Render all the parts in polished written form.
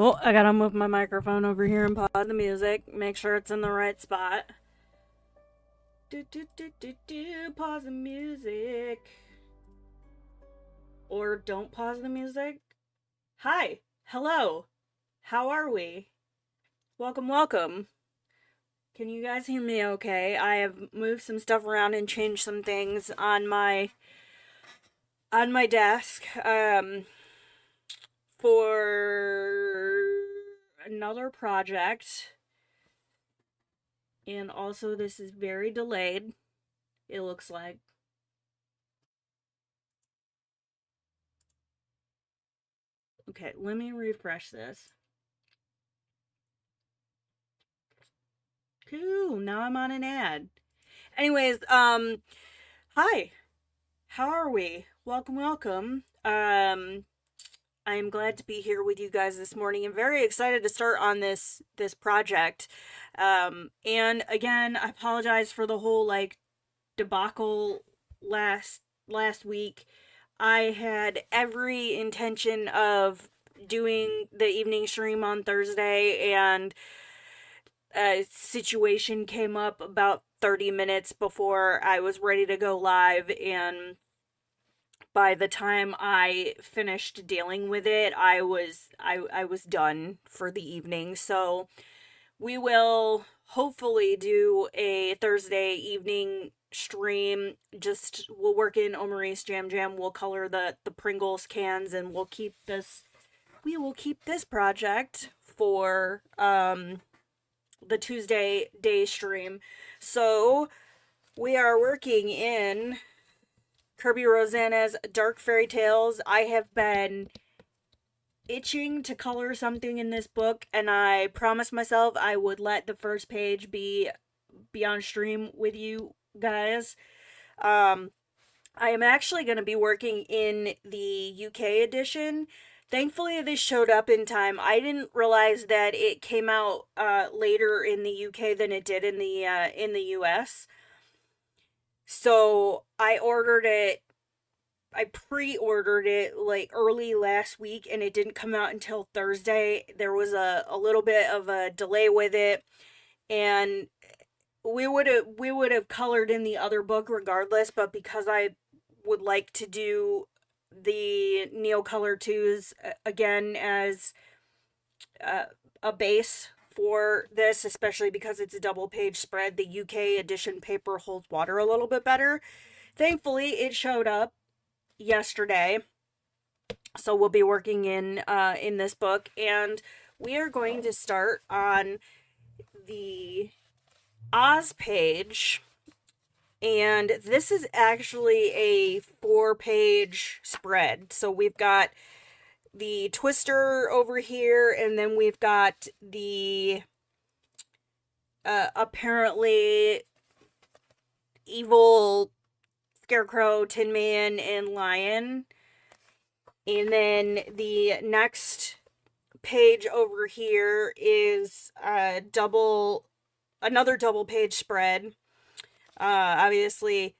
Oh, I gotta move my microphone over here and pause the music. Make sure it's in the right spot. Pause the music. Or don't pause the music. Hi. Hello. How are we? Welcome, welcome. Can you guys hear me okay? I have moved some stuff around and changed some things on my desk for another project. And also, this is very delayed, it looks like. Okay, let me refresh this. Cool, now I'm on an ad. Anyways, hi. How are we? Welcome, welcome. I am glad to be here with you guys this morning. I'm very excited to start on this project. And again, I apologize for the whole like debacle last week. I had every intention of doing the evening stream on Thursday, and a situation came up about 30 minutes before I was ready to go live, and by the time I finished dealing with it, I was done for the evening. So we will hopefully do a Thursday evening stream. Just we'll work in Omaris Jam Jam. We'll color the Pringles cans, and we will keep this project for the Tuesday day stream. So we are working in Kerby Rosanes' Dark Fairytales. I have been itching to color something in this book, and I promised myself I would let the first page be on stream with you guys. I am actually going to be working in the UK edition. Thankfully, this showed up in time. I didn't realize that it came out later in the UK than it did in the US. So I ordered it. I pre-ordered it like early last week, and it didn't come out until Thursday. There was a little bit of a delay with it, and we would have colored in the other book regardless, but because I would like to do the Neocolor 2s again as a base for this, especially because it's a double page spread, the UK edition paper holds water a little bit better. Thankfully, it showed up yesterday, so we'll be working in this book, and we are going to start on the Oz page. And this is actually a 4-page spread. So we've got the Twister over here, and then we've got the apparently evil Scarecrow, Tin Man, and Lion. And then the next page over here is another double page spread. Obviously,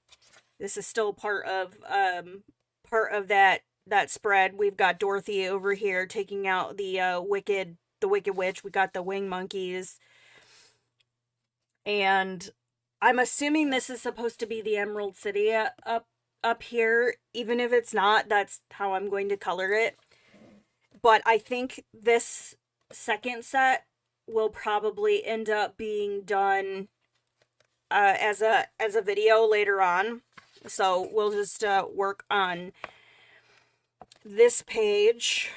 this is still part of that spread. We've got Dorothy over here taking out the wicked witch. We got the wing monkeys, and I'm assuming this is supposed to be the Emerald City up here. Even if it's not, that's how I'm going to color it. But I think this second set will probably end up being done as a video later on. So we'll just work on this page.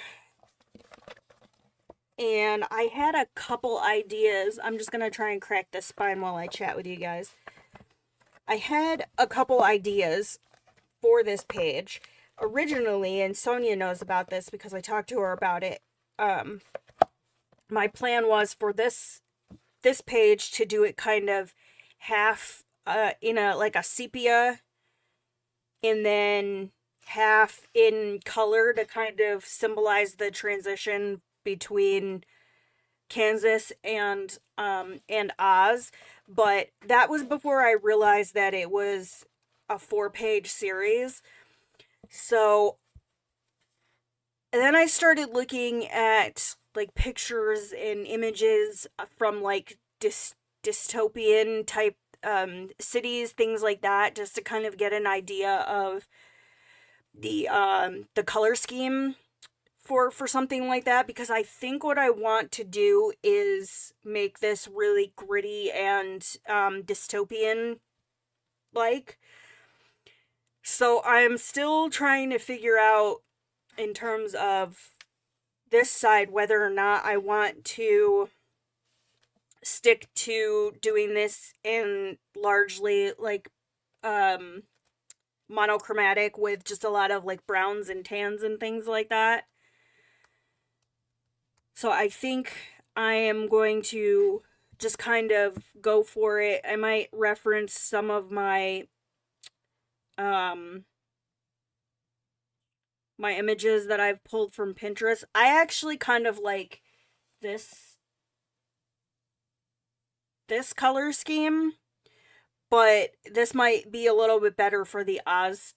And I had a couple ideas. I'm just gonna try and crack this spine while I chat with you guys. I had a couple ideas for this page originally, and Sonia knows about this because I talked to her about it. My plan was for this page to do it kind of half in a sepia, and then half in color to kind of symbolize the transition between Kansas and Oz. But that was before I realized that it was a 4-page series. So and then I started looking at like pictures and images from like dystopian type cities, things like that, just to kind of get an idea of the color scheme for something like that, because I think what I want to do is make this really gritty and dystopian like. So I'm still trying to figure out in terms of this side whether or not I want to stick to doing this in largely like monochromatic with just a lot of like browns and tans and things like that. So I think I am going to just kind of go for it. I might reference some of um my images that I've pulled from Pinterest. I actually kind of like this color scheme, but this might be a little bit better for the Oz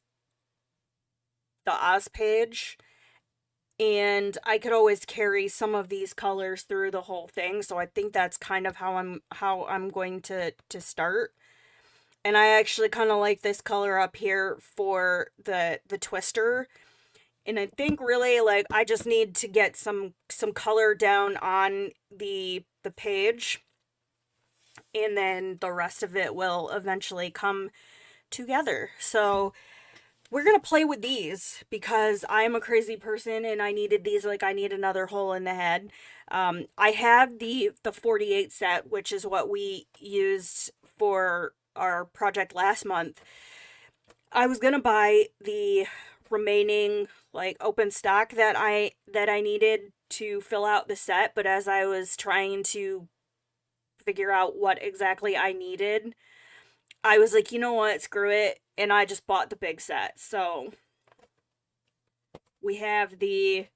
page. And I could always carry some of these colors through the whole thing, so I think that's kind of how I'm going to start. And I actually kind of like this color up here for the twister. And I think really like I just need to get some color down on the page, and then the rest of it will eventually come together. So we're gonna play with these because I'm a crazy person and I needed these like I need another hole in the head. I have the 48 set, which is what we used for our project last month. I was gonna buy the remaining like open stock that I needed to fill out the set, but as I was trying to figure out what exactly I needed, I was like, you know what, screw it, and I just bought the big set. So we have the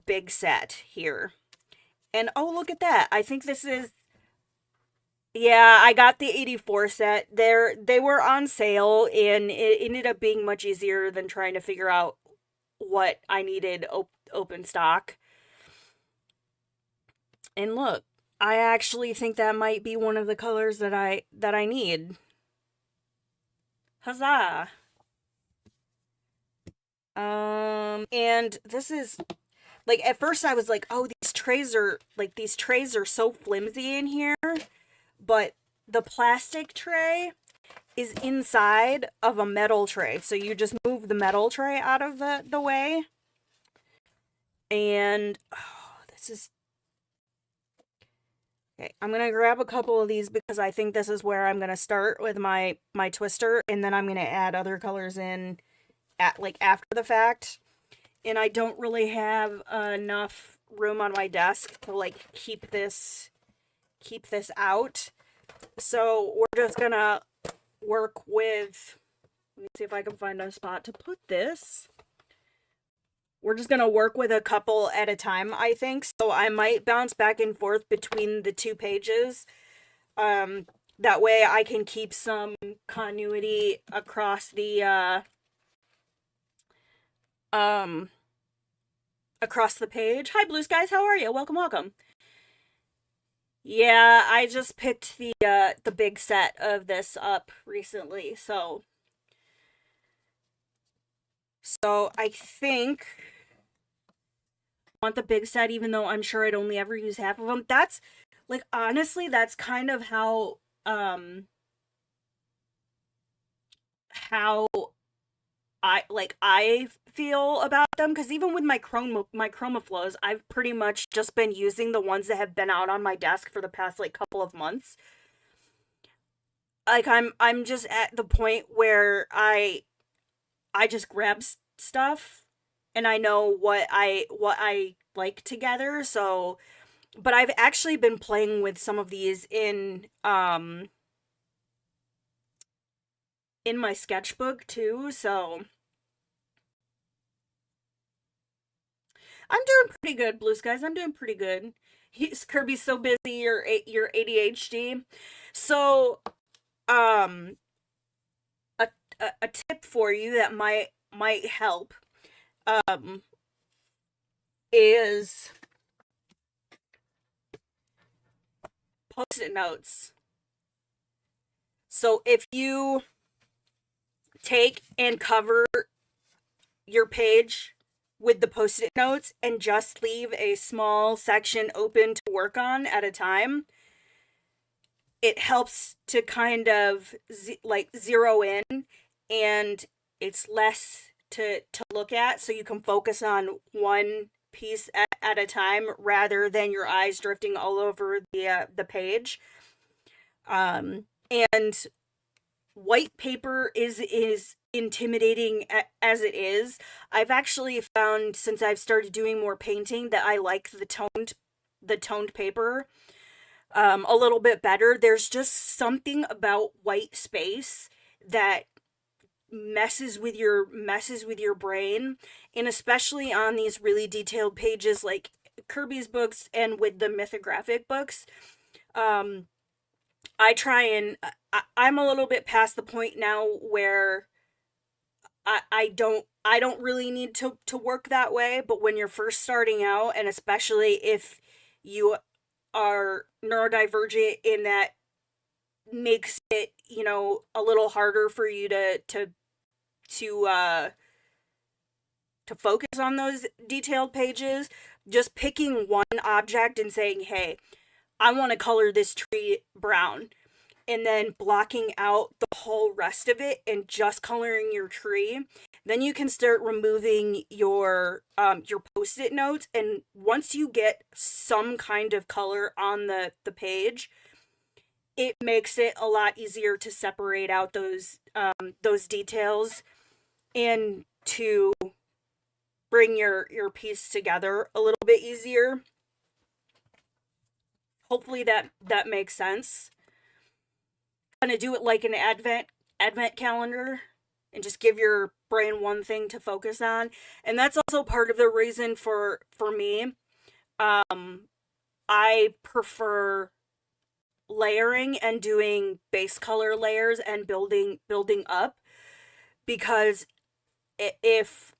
big set here. And oh, look at that. I think this is, yeah, I got the 84 set. They were on sale, and it ended up being much easier than trying to figure out what I needed open stock. And look, I actually think that might be one of the colors that I need. Huzzah! And this is like at first I was like, oh, these trays are so flimsy in here, but the plastic tray is inside of a metal tray, so you just move the metal tray out of the way. And oh, this is okay. I'm gonna grab a couple of these because I think this is where I'm gonna start with my twister, and then I'm gonna add other colors in at like after the fact. And I don't really have enough room on my desk to like keep this out. So we're just gonna work with, let me see if I can find a spot to put this. We're just gonna work with a couple at a time, I think. So I might bounce back and forth between the two pages. That way I can keep some continuity across the page. Hi Blue Skies, how are you? Welcome, welcome. Yeah, I just picked the big set of this up recently, so I think I want the big set, even though I'm sure I'd only ever use half of them. That's like honestly, that's kind of how how I feel about them, because even with my Chromaflows, I've pretty much just been using the ones that have been out on my desk for the past like couple of months. Like I'm just at the point where I just grab stuff and I know what I like together. So, but I've actually been playing with some of these in my sketchbook too, so I'm doing pretty good, Blue Skies. I'm doing pretty good. Kirby's so busy, your ADHD. So, um, a tip for you that might help. um, is Post-it notes. So if you take and cover your page with the Post-it notes and just leave a small section open to work on at a time, it helps to kind of like zero in, and it's less to look at, so you can focus on one piece at a time rather than your eyes drifting all over the page. And white paper is intimidating as it is. I've actually found, since I've started doing more painting, that I like the toned paper a little bit better. There's just something about white space that messes with your brain, and especially on these really detailed pages like Kerby's books and with the mythographic books. um I try and I'm a little bit past the point now where I don't really need to work that way, but when you're first starting out, and especially if you are neurodivergent, in that makes it, a little harder for you to uh to focus on those detailed pages. Just picking one object and saying, "Hey, I want to color this tree brown," and then blocking out the whole rest of it and just coloring your tree. Then you can start removing your Post-it notes, and once you get some kind of color on the page, it makes it a lot easier to separate out those details and to bring your piece together a little bit easier. Hopefully that makes sense. Kind of do it like an advent calendar, and just give your brain one thing to focus on. And that's also part of the reason for me. I prefer layering and doing base color layers and building up, because if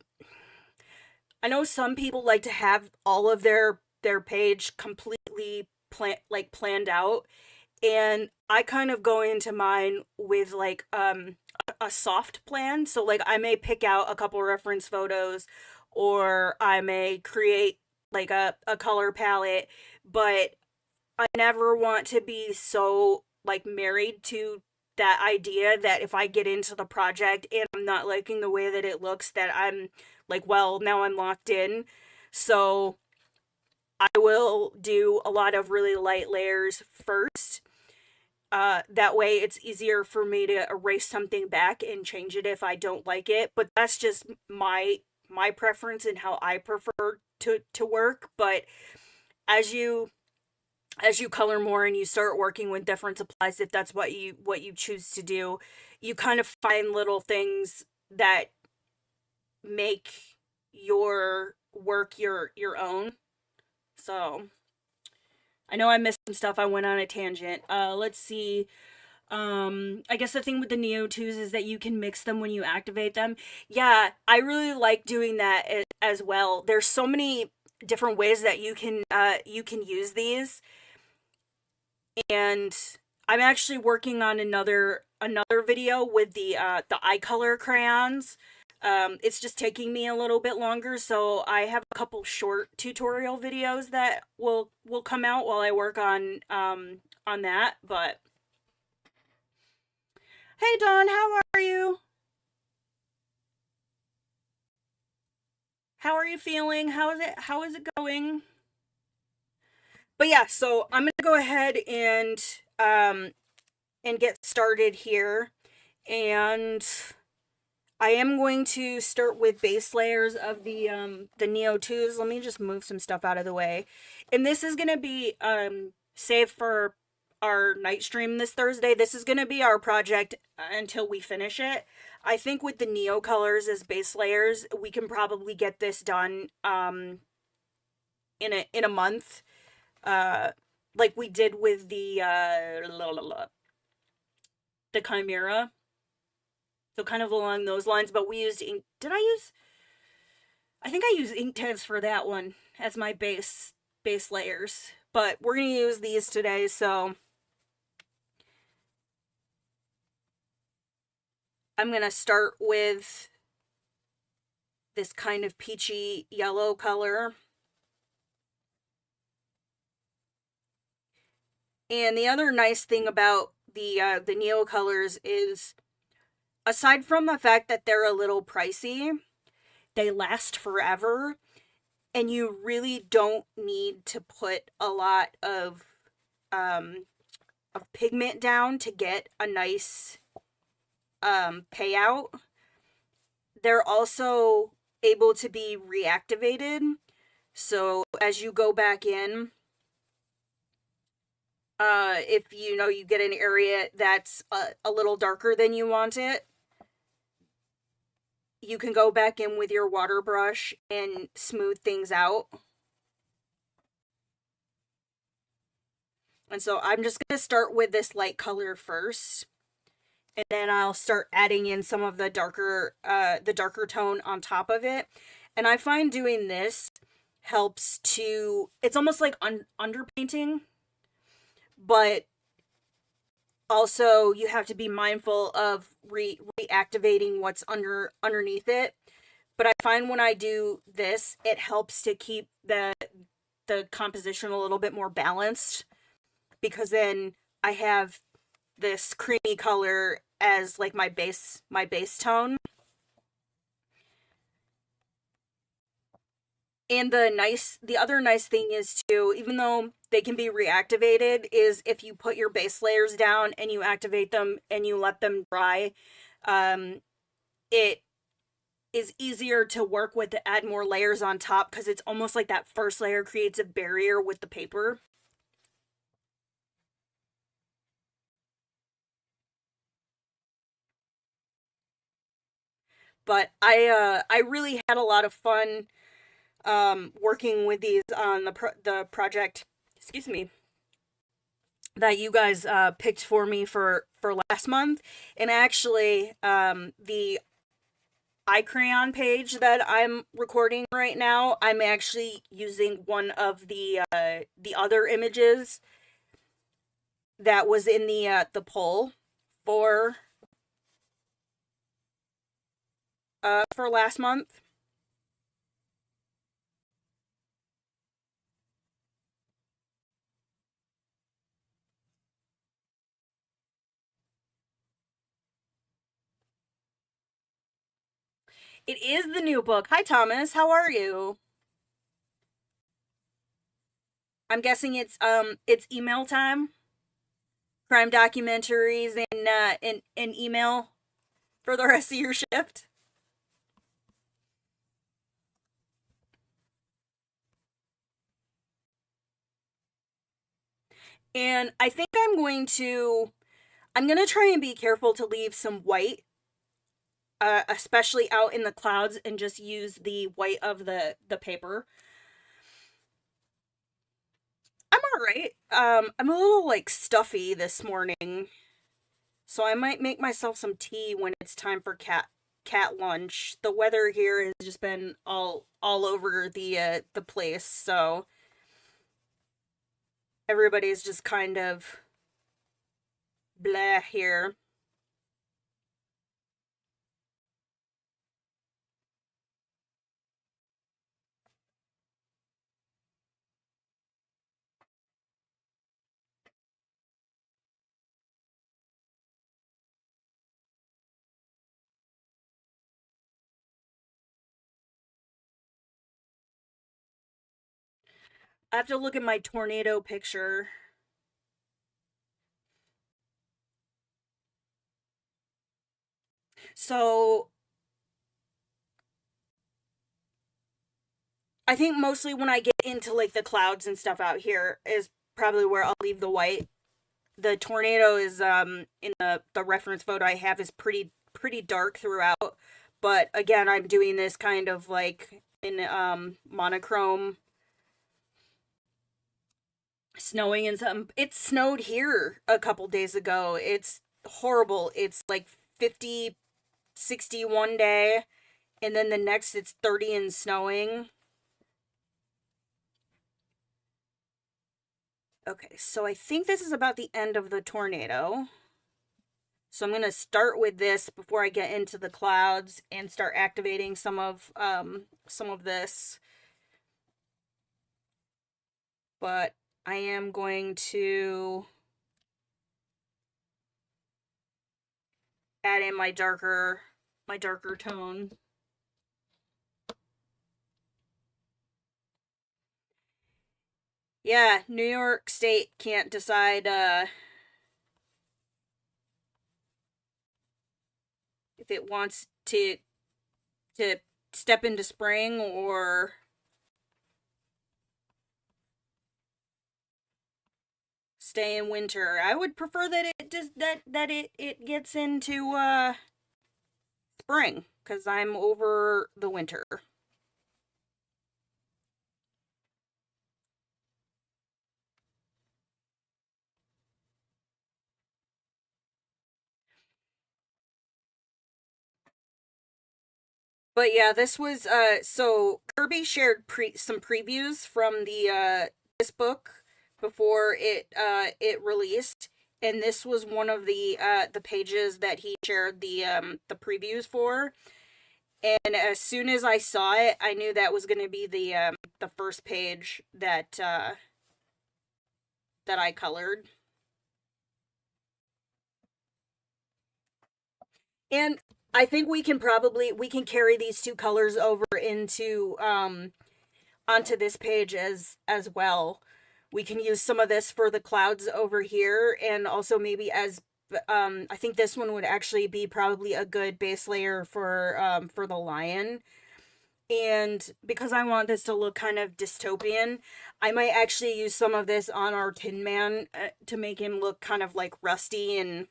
I know some people like to have all of their page completely planned out, and I kind of go into mine with like a soft plan. So like I may pick out a couple reference photos, or I may create like a color palette, but I never want to be so like married to that idea that if I get into the project and I'm not liking the way that it looks, that I'm like, well, now I'm locked in. So I will do a lot of really light layers first. That way it's easier for me to erase something back and change it if I don't like it. But that's just my preference and how I prefer to work. But as you color more and you start working with different supplies, if that's what you choose to do, you kind of find little things that make your work your own. So I know I missed some stuff. I went on a tangent. Let's see. I guess the thing with the Neo 2s is that you can mix them when you activate them. Yeah, I really like doing that as well. There's so many different ways that you can use these, and I'm actually working on another video with the eye color crayons. It's just taking me a little bit longer, so I have a couple short tutorial videos that will come out while I work on that. But hey Dawn, how are you? How are you feeling? How is it going? But yeah, so I'm gonna go ahead and get started here. And I am going to start with base layers of the Neo 2s. Let me just move some stuff out of the way. And this is gonna be saved for our night stream this Thursday. This is gonna be our project until we finish it. I think with the Neo colors as base layers, we can probably get this done in a month. Uh like we did with the Chimera. So kind of along those lines, but we used ink. Did I use? think I use Inktense for that one as my base layers. But we're going to use these today, so I'm going to start with this kind of peachy yellow color. And the other nice thing about the Neocolors is, aside from the fact that they're a little pricey, they last forever, and you really don't need to put a lot of pigment down to get a nice payout. They're also able to be reactivated, so as you go back in, if you get an area that's a little darker than you want it, you can go back in with your water brush and smooth things out. And so I'm just going to start with this light color first, and then I'll start adding in some of the darker tone on top of it. And I find doing this helps to, it's almost like underpainting, but also you have to be mindful of reactivating what's underneath it. But I find when I do this, it helps to keep the composition a little bit more balanced, because then I have this creamy color as like my base tone. And the other nice thing is too, even though they can be reactivated, is if you put your base layers down and you activate them and you let them dry, it is easier to work with to add more layers on top, because it's almost like that first layer creates a barrier with the paper. But I really had a lot of fun working with these on the project, excuse me, that you guys picked for me for last month. And actually, the Crayon page that I'm recording right now, I'm actually using one of the other images that was in the poll for last month. It is the new book. Hi, Thomas. How are you? I'm guessing it's email time. Crime documentaries and email for the rest of your shift. And I think I'm going to try and be careful to leave some white, especially out in the clouds, and just use the white of the paper. I'm alright. I'm a little like stuffy this morning, so I might make myself some tea when it's time for cat lunch. The weather here has just been all over the place, so everybody's just kind of blah here. I have to look at my tornado picture. So I think mostly when I get into like the clouds and stuff out here is probably where I'll leave the white. The tornado is in the reference photo I have is pretty dark throughout. But again, I'm doing this kind of like in monochrome, snowing and something. It snowed here a couple days ago. It's horrible. It's like 50, 60 one day, And then the next it's 30 and snowing. Okay, so I think this is about the end of the tornado. So I'm going to start with this before I get into the clouds and start activating some of this. But I am going to add in my darker tone. Yeah, New York State can't decide if it wants to step into spring or stay in winter. I would prefer that it just that it gets into spring cuz I'm over the winter. But yeah, this was so Kerby shared some previews from the this book before it released, and this was one of the pages that he shared the previews for. And as soon as I saw it, I knew that was going to be the first page that I colored. And I think we can carry these two colors over into onto this page as well. We can use some of this for the clouds over here, and also maybe as I think this one would actually be probably a good base layer for the lion. And because I want this to look kind of dystopian, I might actually use some of this on our Tin Man to make him look kind of like rusty and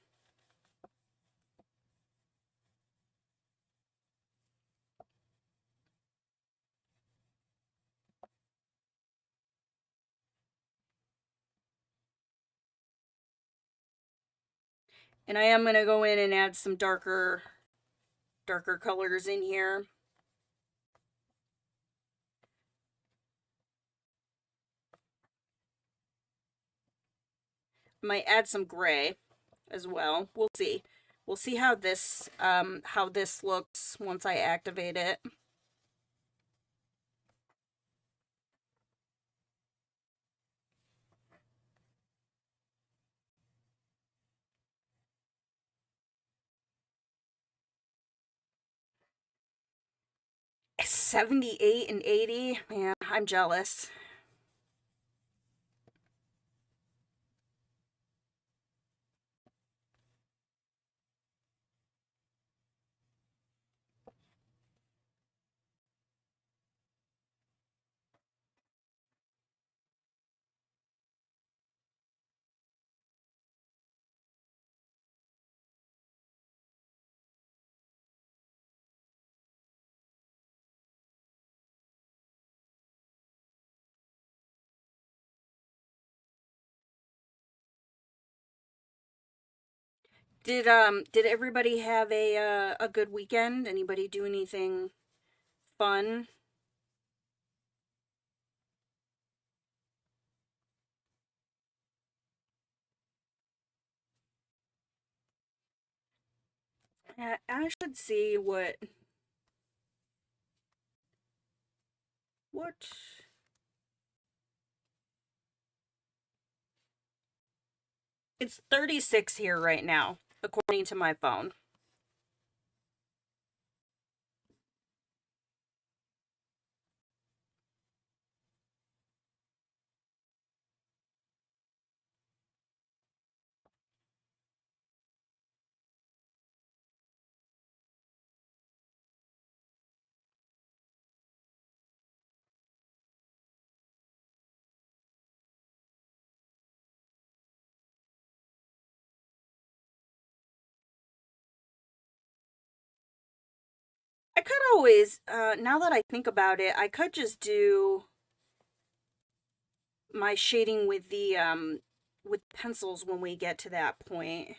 I am going to go in and add some darker colors in here. Might add some gray as well. We'll see. We'll see how this looks once I activate it. It's 78 and 80. Man, I'm jealous. Did everybody have a good weekend? Anybody do anything fun? I should see what it's 36 here right now, according to my phone. I could always, now that I think about it, I could just do my shading with pencils when we get to that point.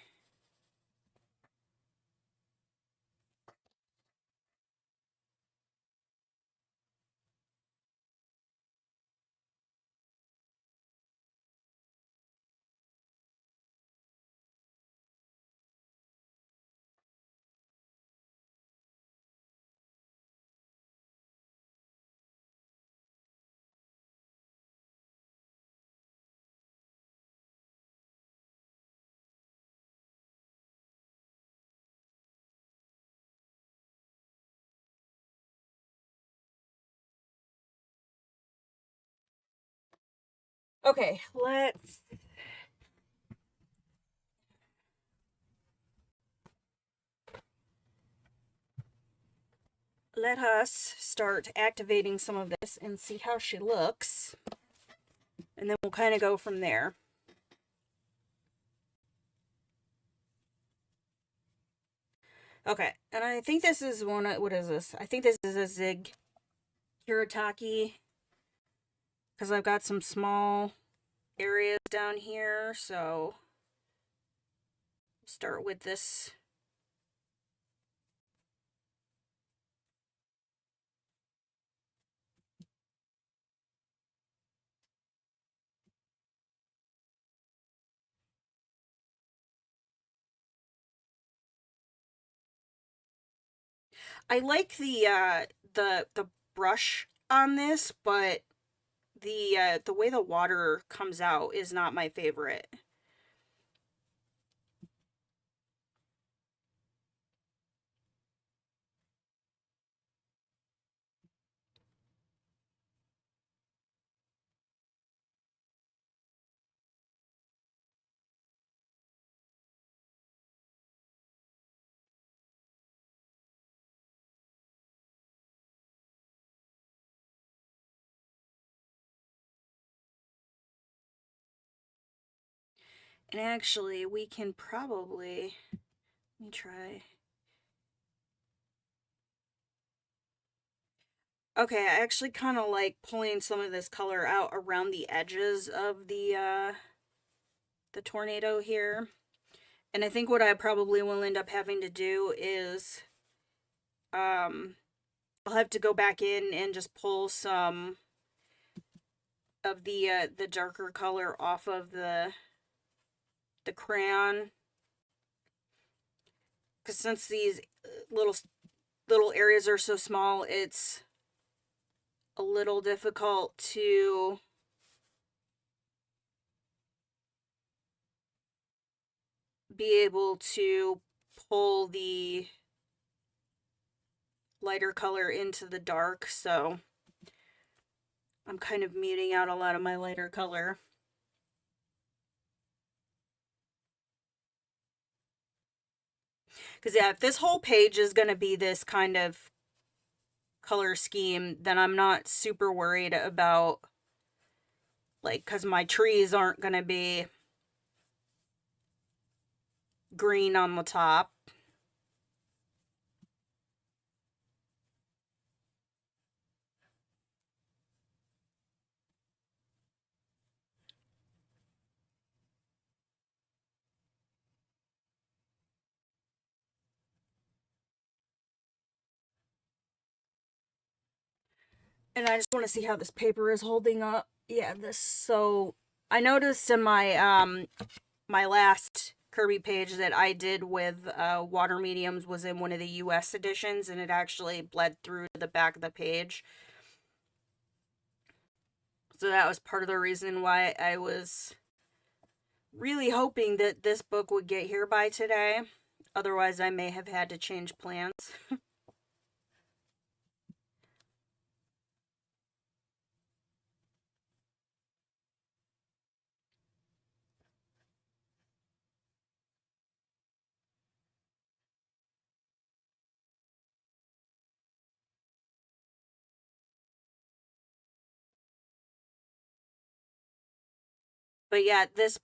Okay, let us start activating some of this and see how she looks. And then we'll kind of go from there. Okay, and I think this is one, what is this? I think this is a Zig Kiritaki, because I've got some small areas down here, so start with this. I like the brush on this, but the way the water comes out is not my favorite. And actually, we can probably, let me try. Okay, I actually kind of like pulling some of this color out around the edges of the tornado here. And I think what I probably will end up having to do is I'll have to go back in and just pull some of the darker color off of the crayon, because since these little areas are so small, it's a little difficult to be able to pull the lighter color into the dark, so I'm kind of muting out a lot of my lighter color. Because yeah, if this whole page is going to be this kind of color scheme, then I'm not super worried about, like, because my trees aren't going to be green on the top. And I just want to see how this paper is holding up. Yeah, so I noticed in my last Kerby page that I did with water mediums was in one of the US editions, and it actually bled through to the back of the page. So that was part of the reason why I was really hoping that this book would get here by today. Otherwise, I may have had to change plans. But yeah, this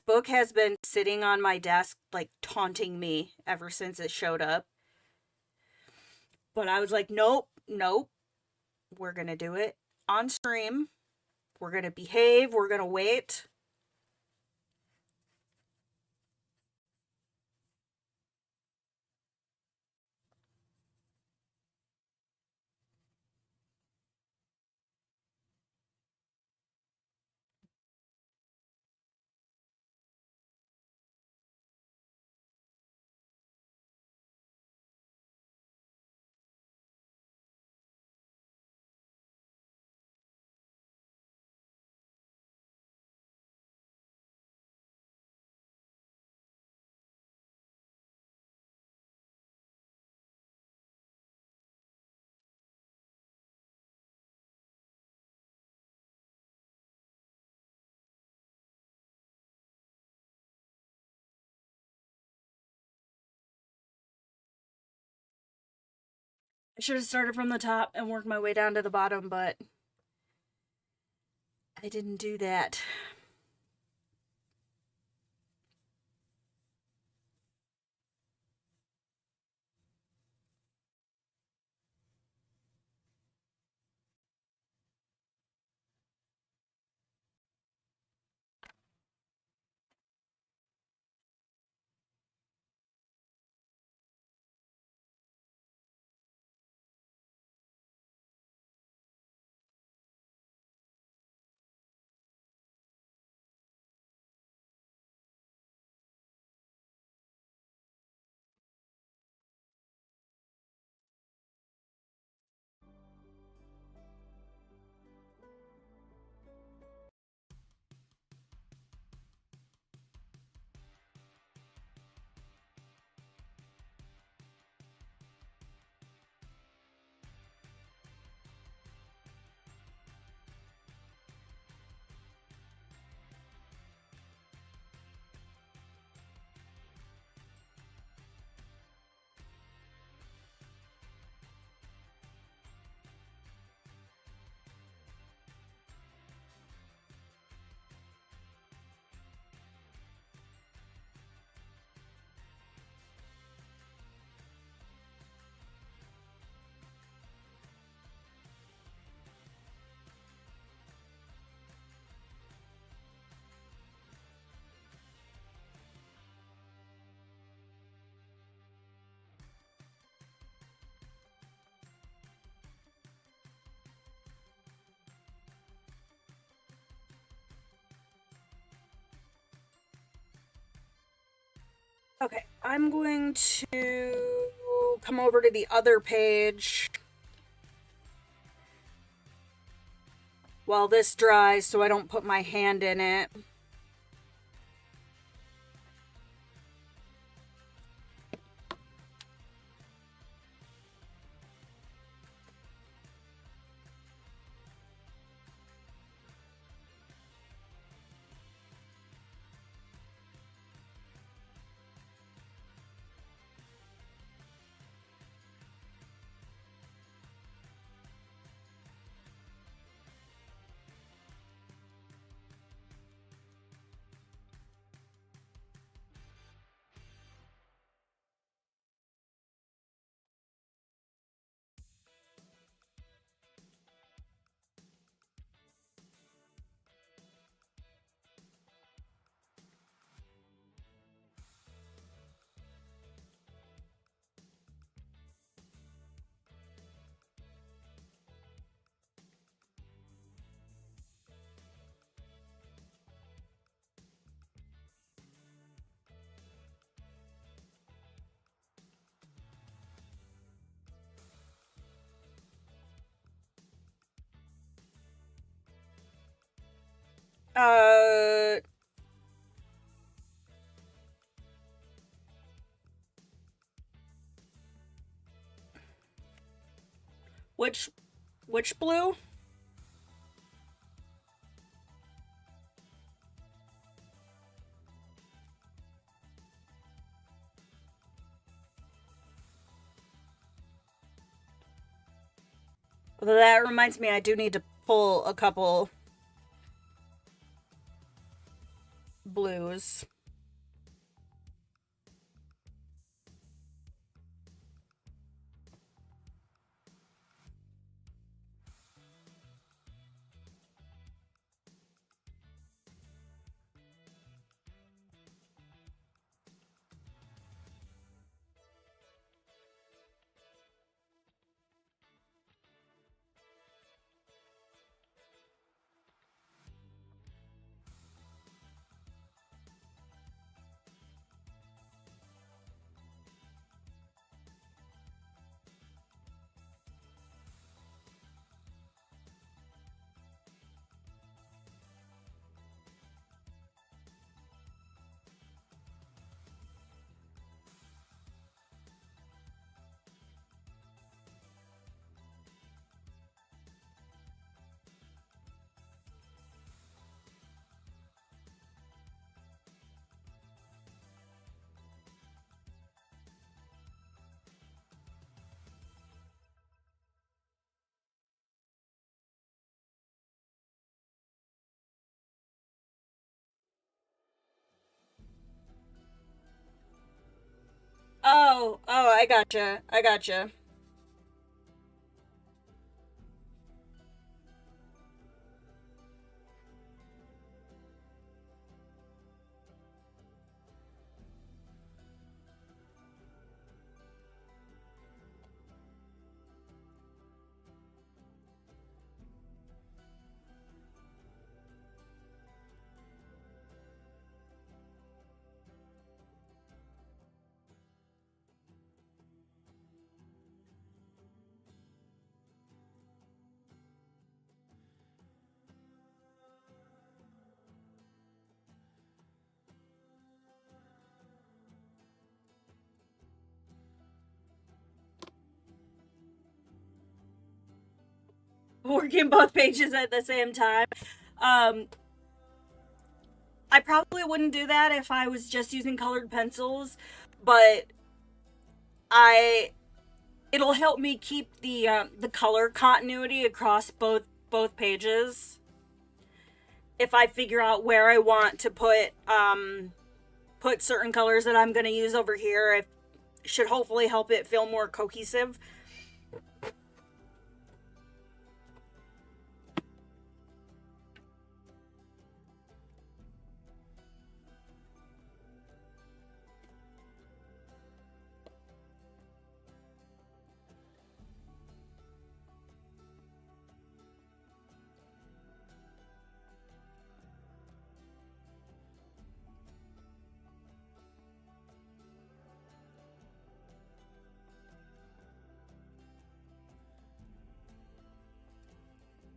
book has been sitting on my desk, like, taunting me ever since it showed up. But I was like, nope, nope, we're gonna do it on stream. We're gonna behave, we're gonna wait. I should have started from the top and worked my way down to the bottom, but I didn't do that. Okay, I'm going to come over to the other page while this dries so I don't put my hand in it. Uh, which blue? That reminds me, I do need to pull a couple blues. Oh, I gotcha. I gotcha. Working both pages at the same time. Um, I probably wouldn't do that if I was just using colored pencils, but I it'll help me keep the color continuity across both pages. If I figure out where I want to put certain colors that I'm going to use over here, it should hopefully help it feel more cohesive.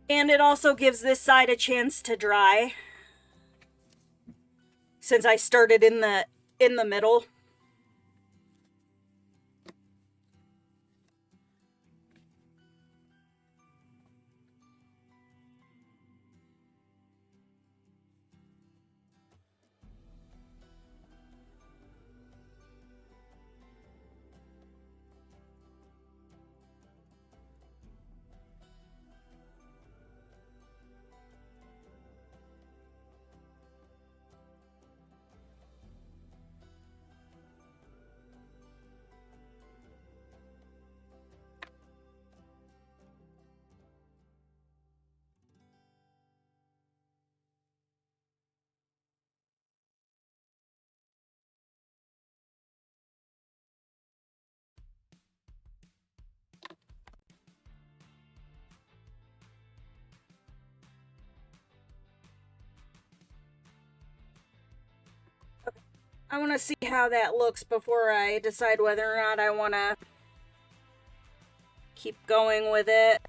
And it also gives this side a chance to dry since I started in the middle. I want to see how that looks before I decide whether or not I want to keep going with it.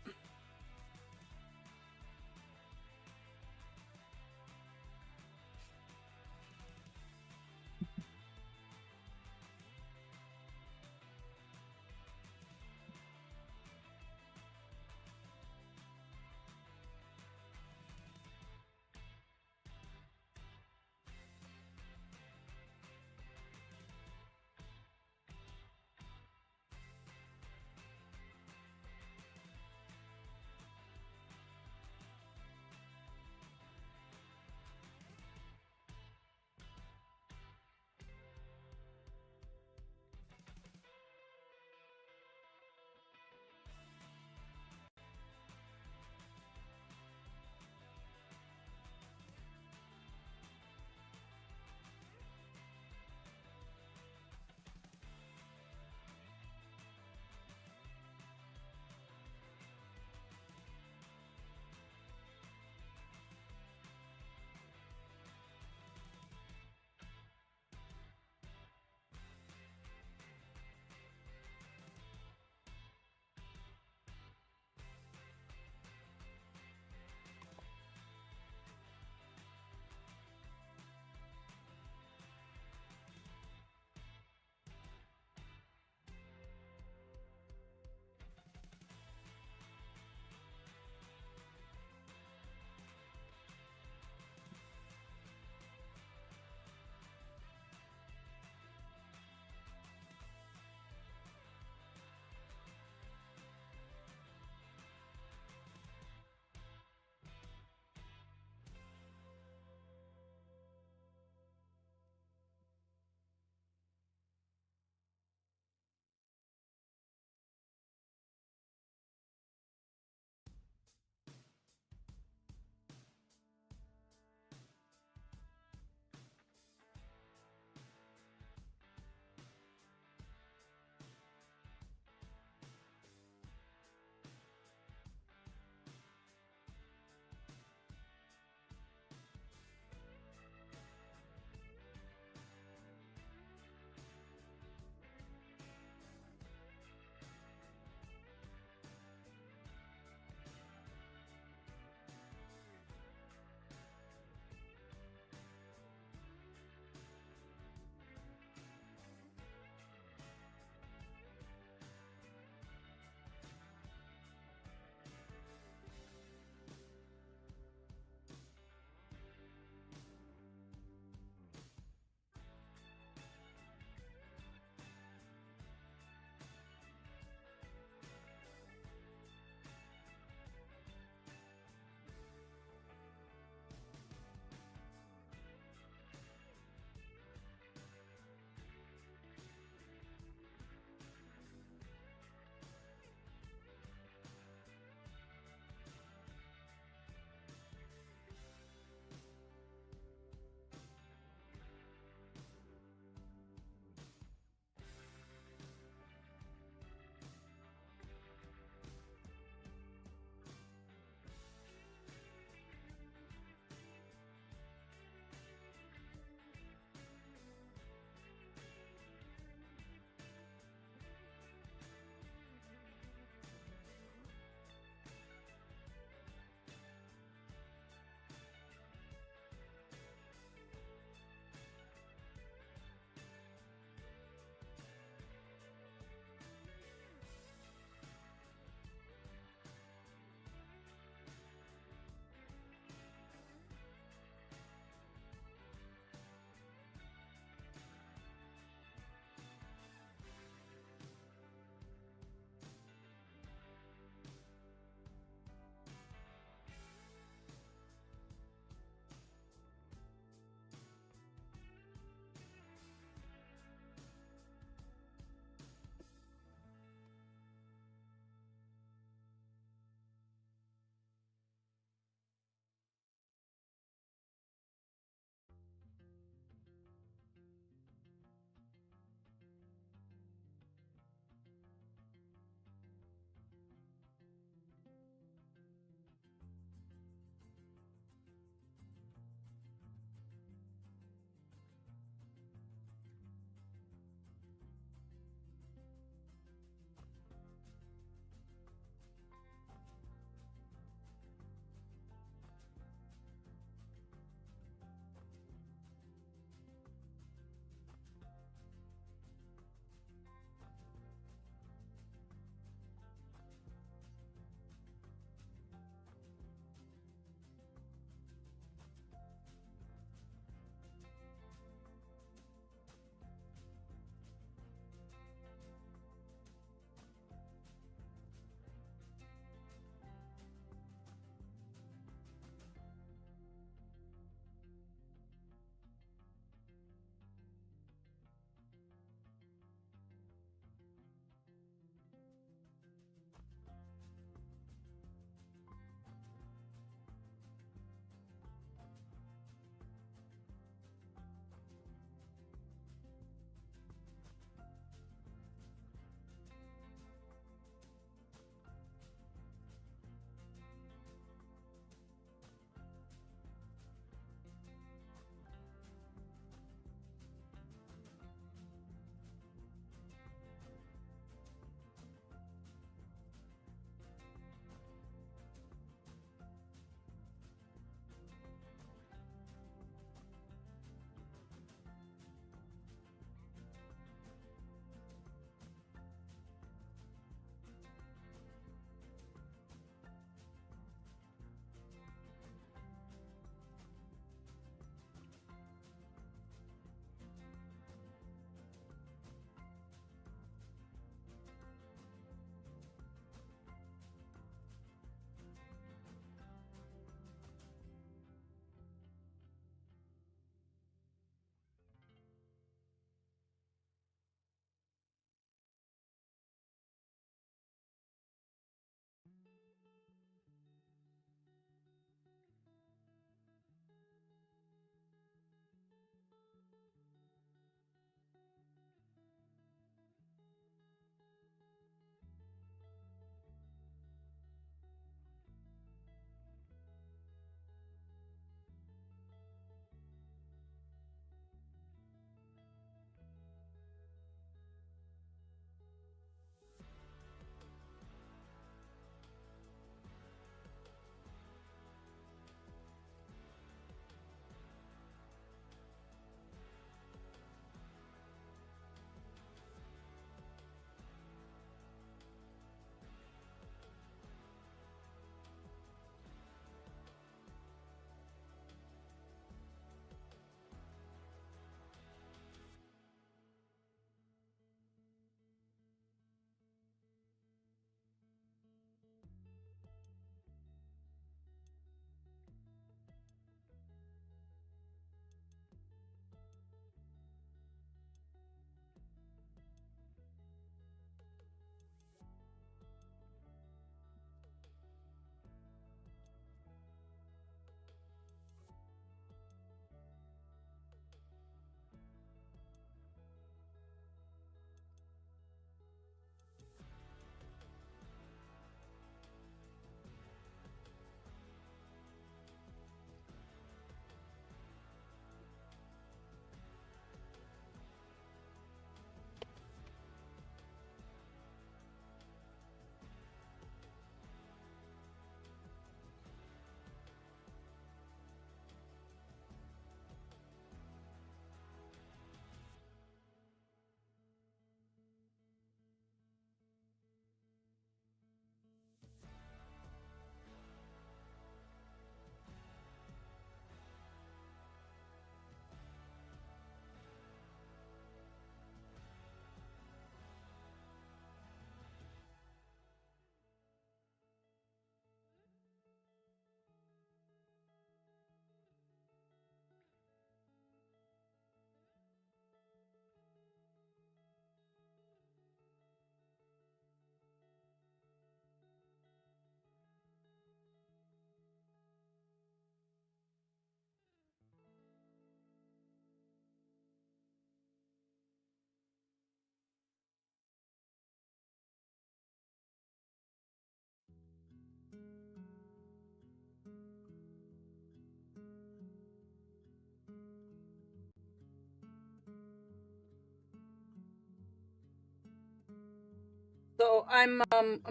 So I'm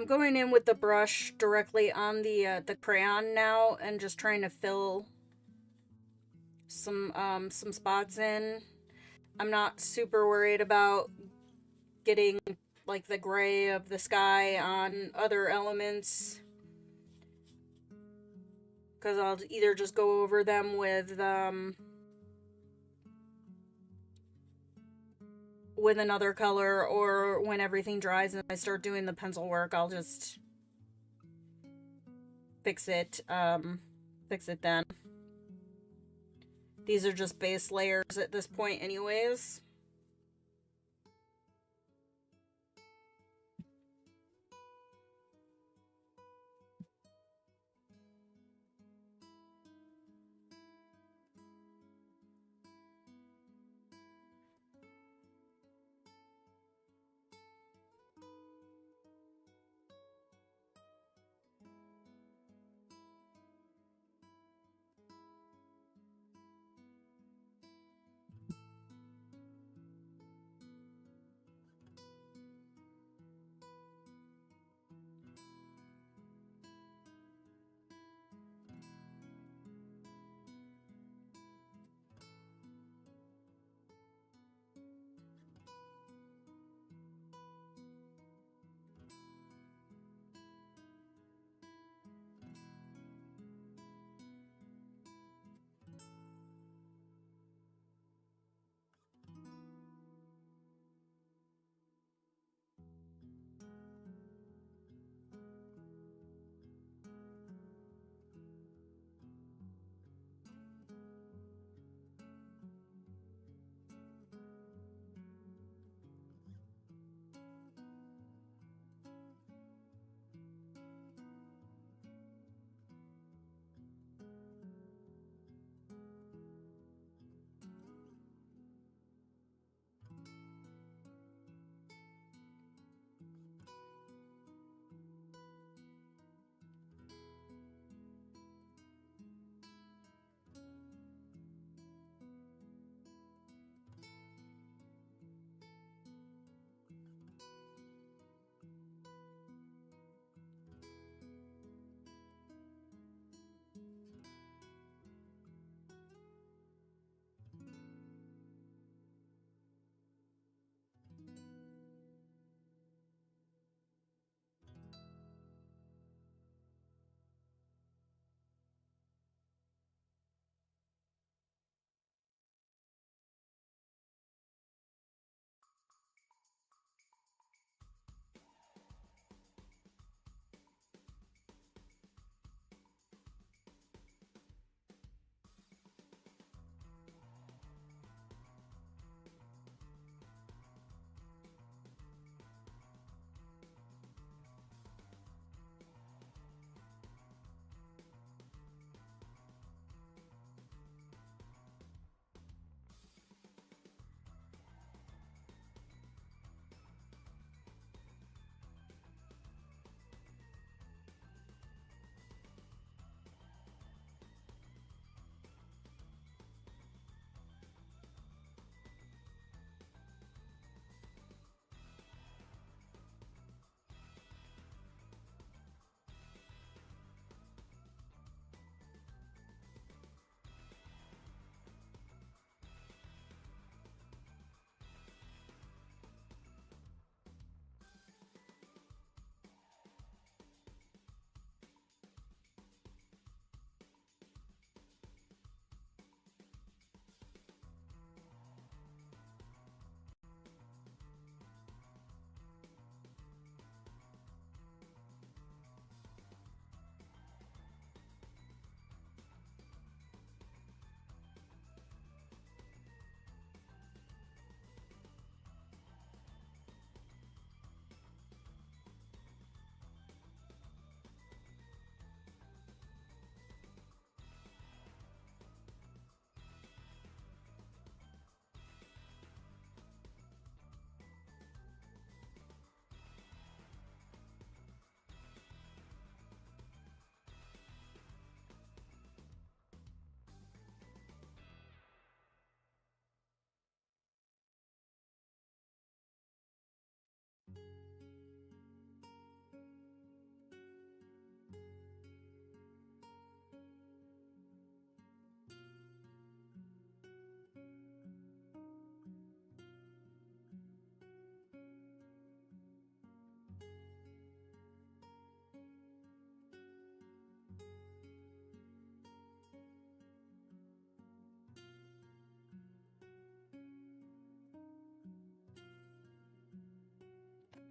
going in with the brush directly on the crayon now and just trying to fill some spots in. I'm not super worried about getting like the gray of the sky on other elements because I'll either just go over them with another color, or when everything dries and I start doing the pencil work, I'll just fix it then. These are just base layers at this point anyways.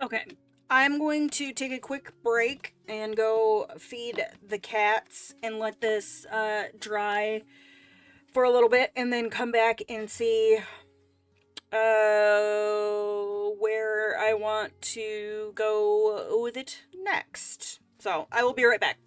Okay, I'm going to take a quick break and go feed the cats and let this dry for a little bit, and then come back and see where I want to go with it next. So I will be right back.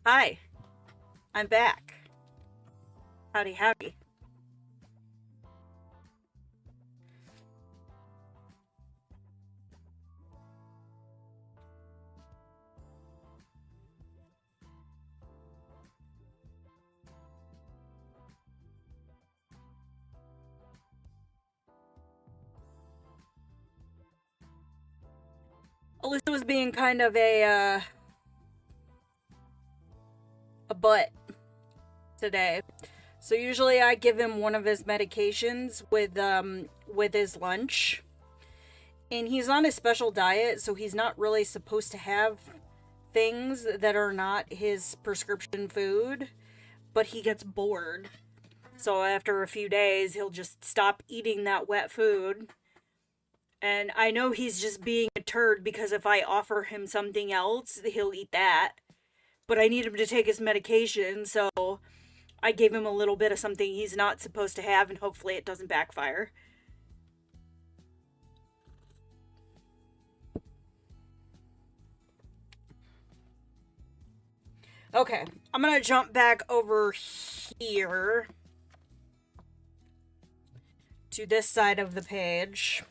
Hi, I'm back. Howdy, howdy. Alyssa was being kind of a butt today. So usually I give him one of his medications with his lunch. And he's on a special diet, so he's not really supposed to have things that are not his prescription food, but he gets bored. So after a few days, he'll just stop eating that wet food. And I know he's just being a turd because if I offer him something else, he'll eat that. But I need him to take his medication, so I gave him a little bit of something he's not supposed to have, and hopefully it doesn't backfire. Okay, I'm gonna jump back over here to this side of the page.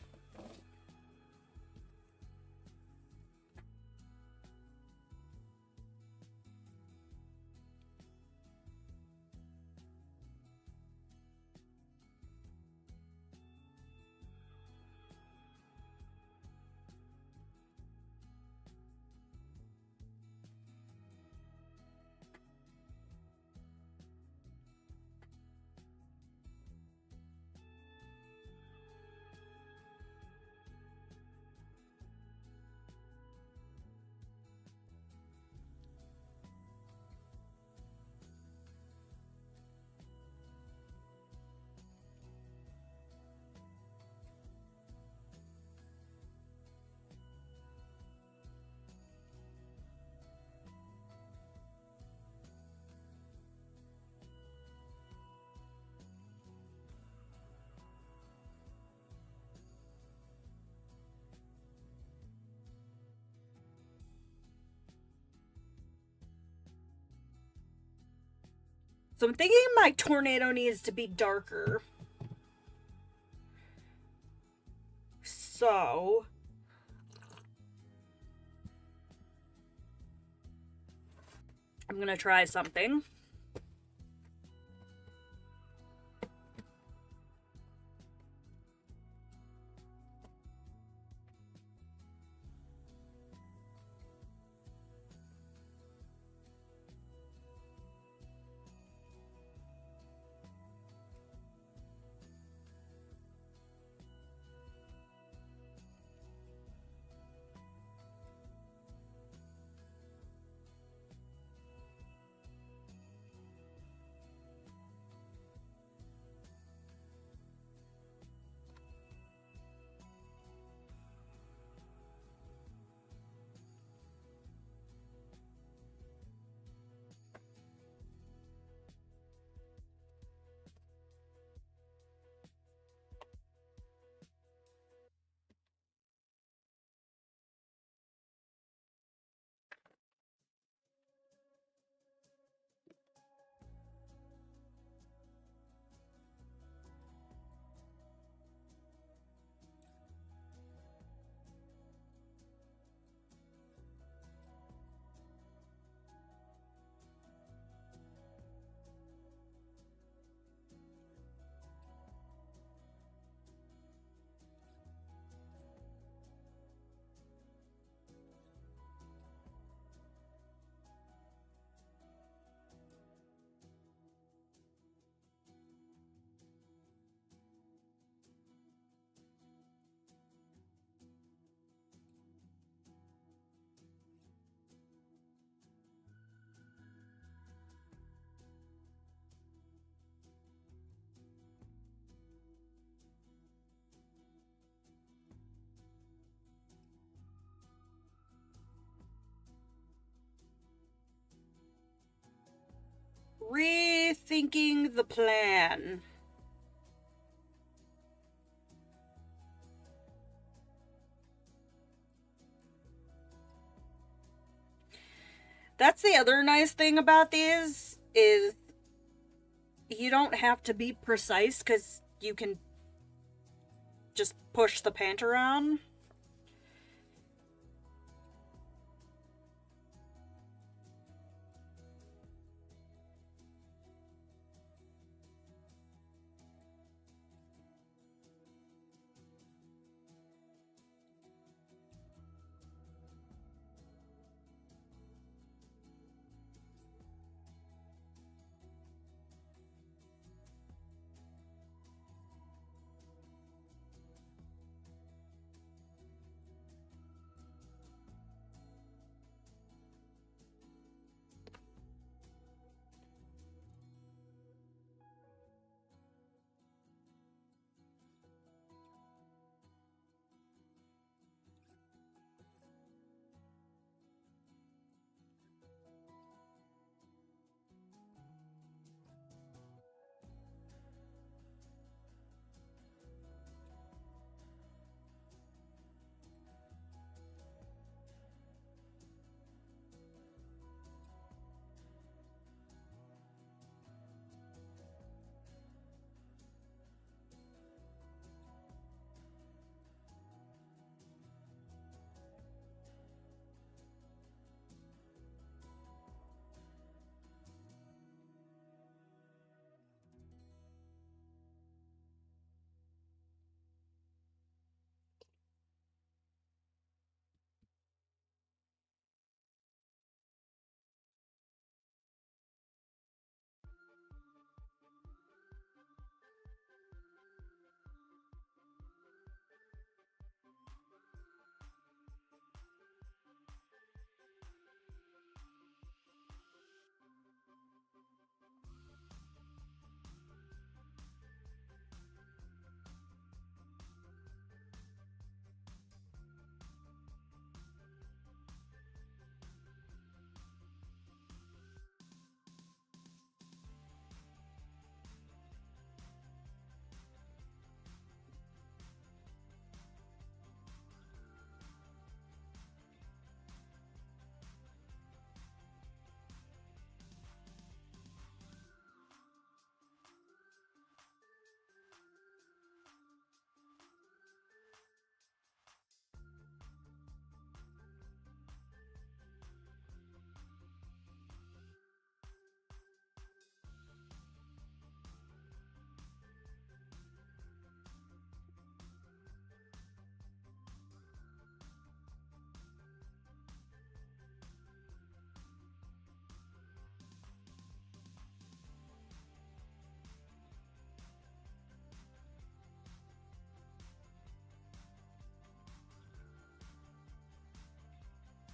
So I'm thinking my tornado needs to be darker. So I'm gonna try something. Rethinking the plan. That's the other nice thing about these is you don't have to be precise because you can just push the paint around.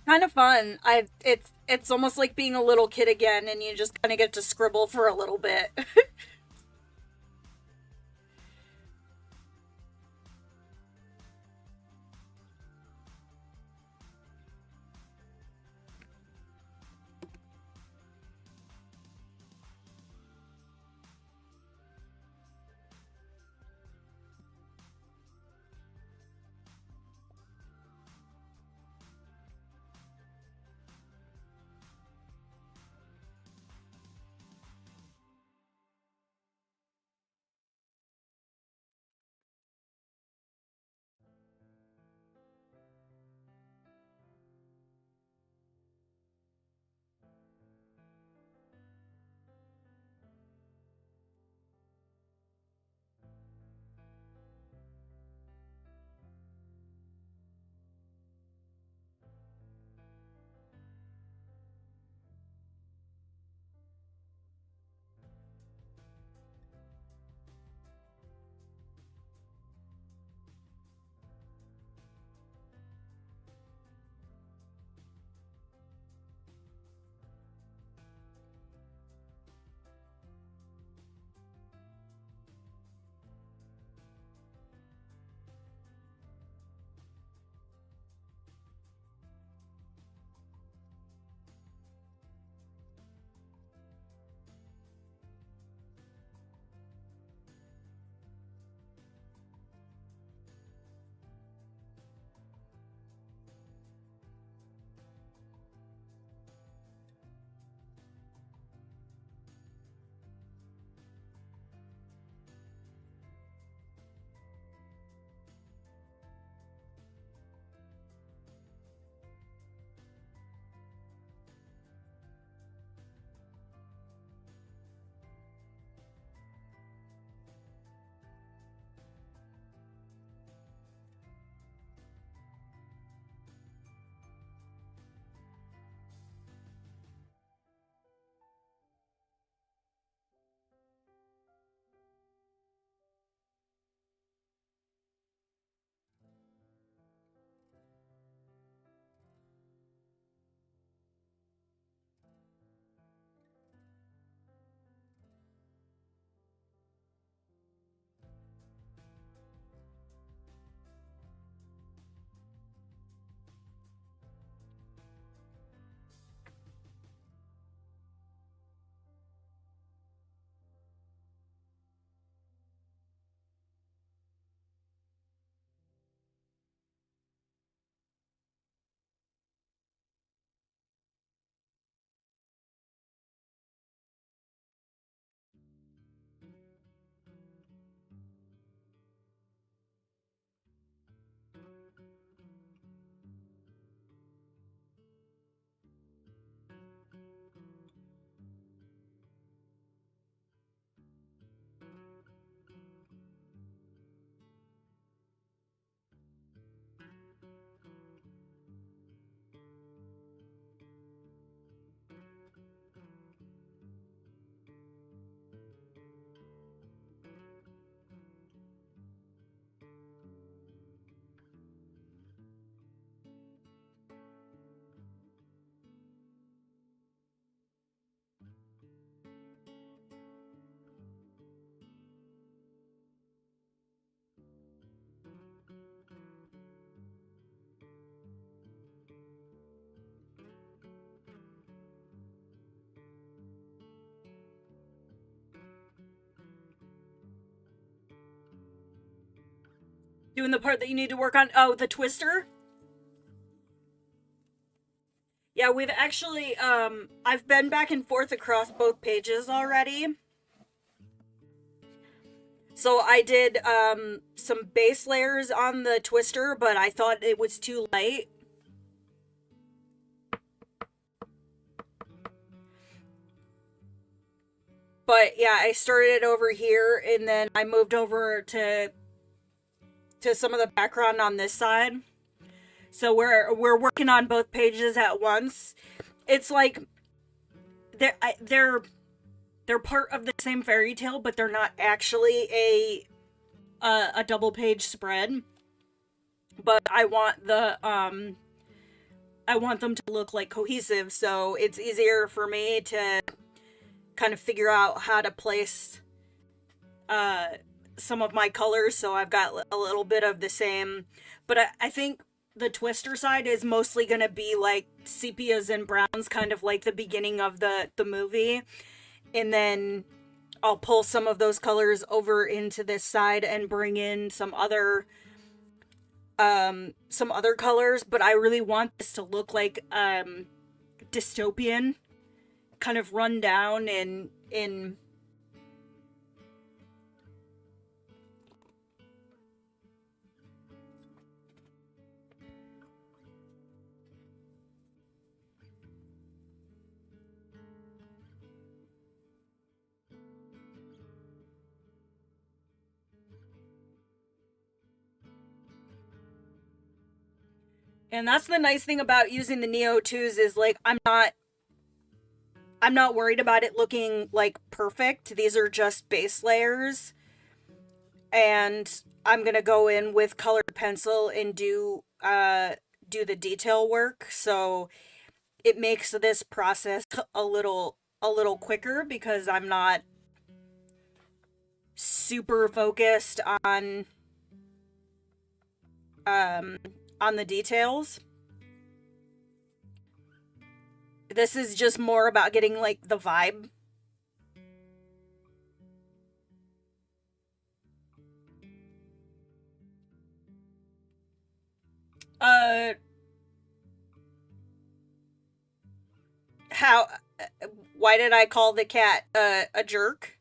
Kind of fun. It's almost like being a little kid again, and you just kind of get to scribble for a little bit. Doing the part that you need to work on. Oh, the twister? Yeah, we've actually, I've been back and forth across both pages already. So I did, some base layers on the twister, but I thought it was too light. But yeah, I started over here, and then I moved over to some of the background on this side. So we're working on both pages at once. It's like they're part of the same fairy tale, but they're not actually a double page spread. But I want them to look like cohesive, so it's easier for me to kind of figure out how to place uh some of my colors, so I've got a little bit of the same. But I think the twister side is mostly going to be like sepias and browns, kind of like the beginning of the movie, and then I'll pull some of those colors over into this side and bring in some other colors. But I really want this to look like dystopian, kind of run down in and that's the nice thing about using the Neo 2s is like I'm not worried about it looking like perfect. These are just base layers, and I'm gonna go in with colored pencil and do the detail work. So it makes this process a little quicker because I'm not super focused um on the details. This is just more about getting like the vibe. Uh how why did I call the cat a jerk?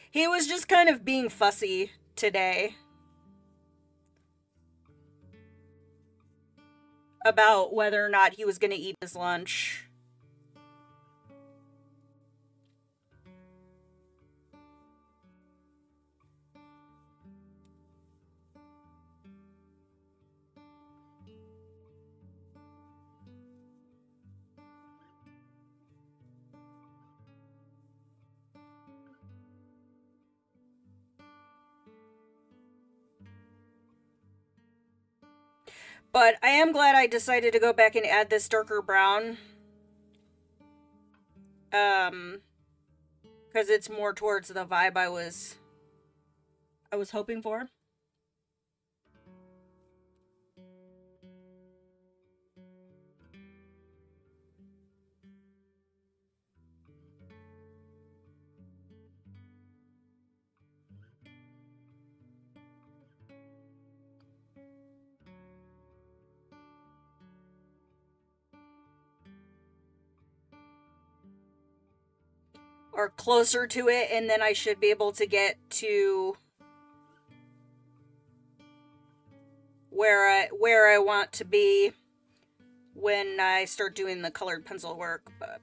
He was just kind of being fussy today about whether or not he was going to eat his lunch. But I am glad I decided to go back and add this darker brown. Um, because it's more towards the vibe I was hoping for. Or closer to it, and then I should be able to get to where I want to be when I start doing the colored pencil work. But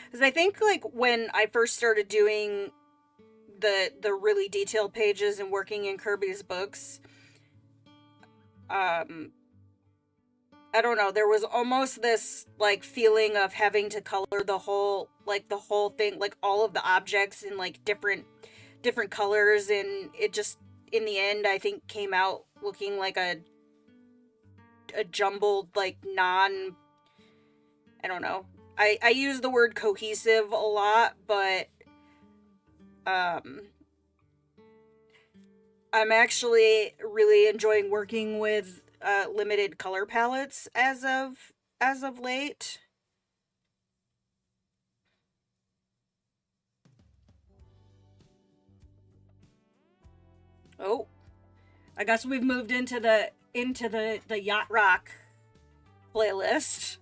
because I think like when I first started doing the really detailed pages and working in Kirby's books, um I don't know, there was almost this like feeling of having to color the whole thing, like all of the objects in like different colors, and it just in the end I think came out looking like a jumbled like non, I don't know. I use the word cohesive a lot, but um I'm actually really enjoying working with limited color palettes as of late. Oh, I guess we've moved into the yacht rock playlist.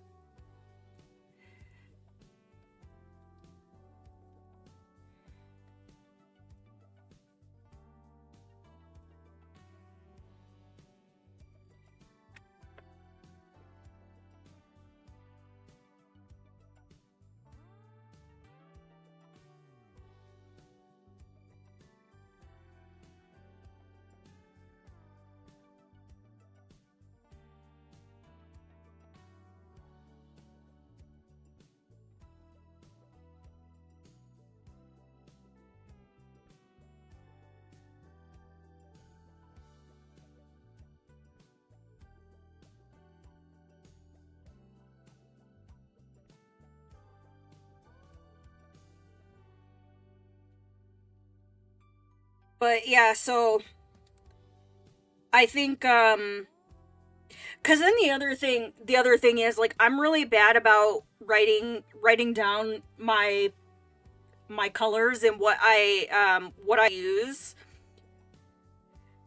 But yeah, so I think cuz then the other thing is like I'm really bad about writing down my colors and what I use,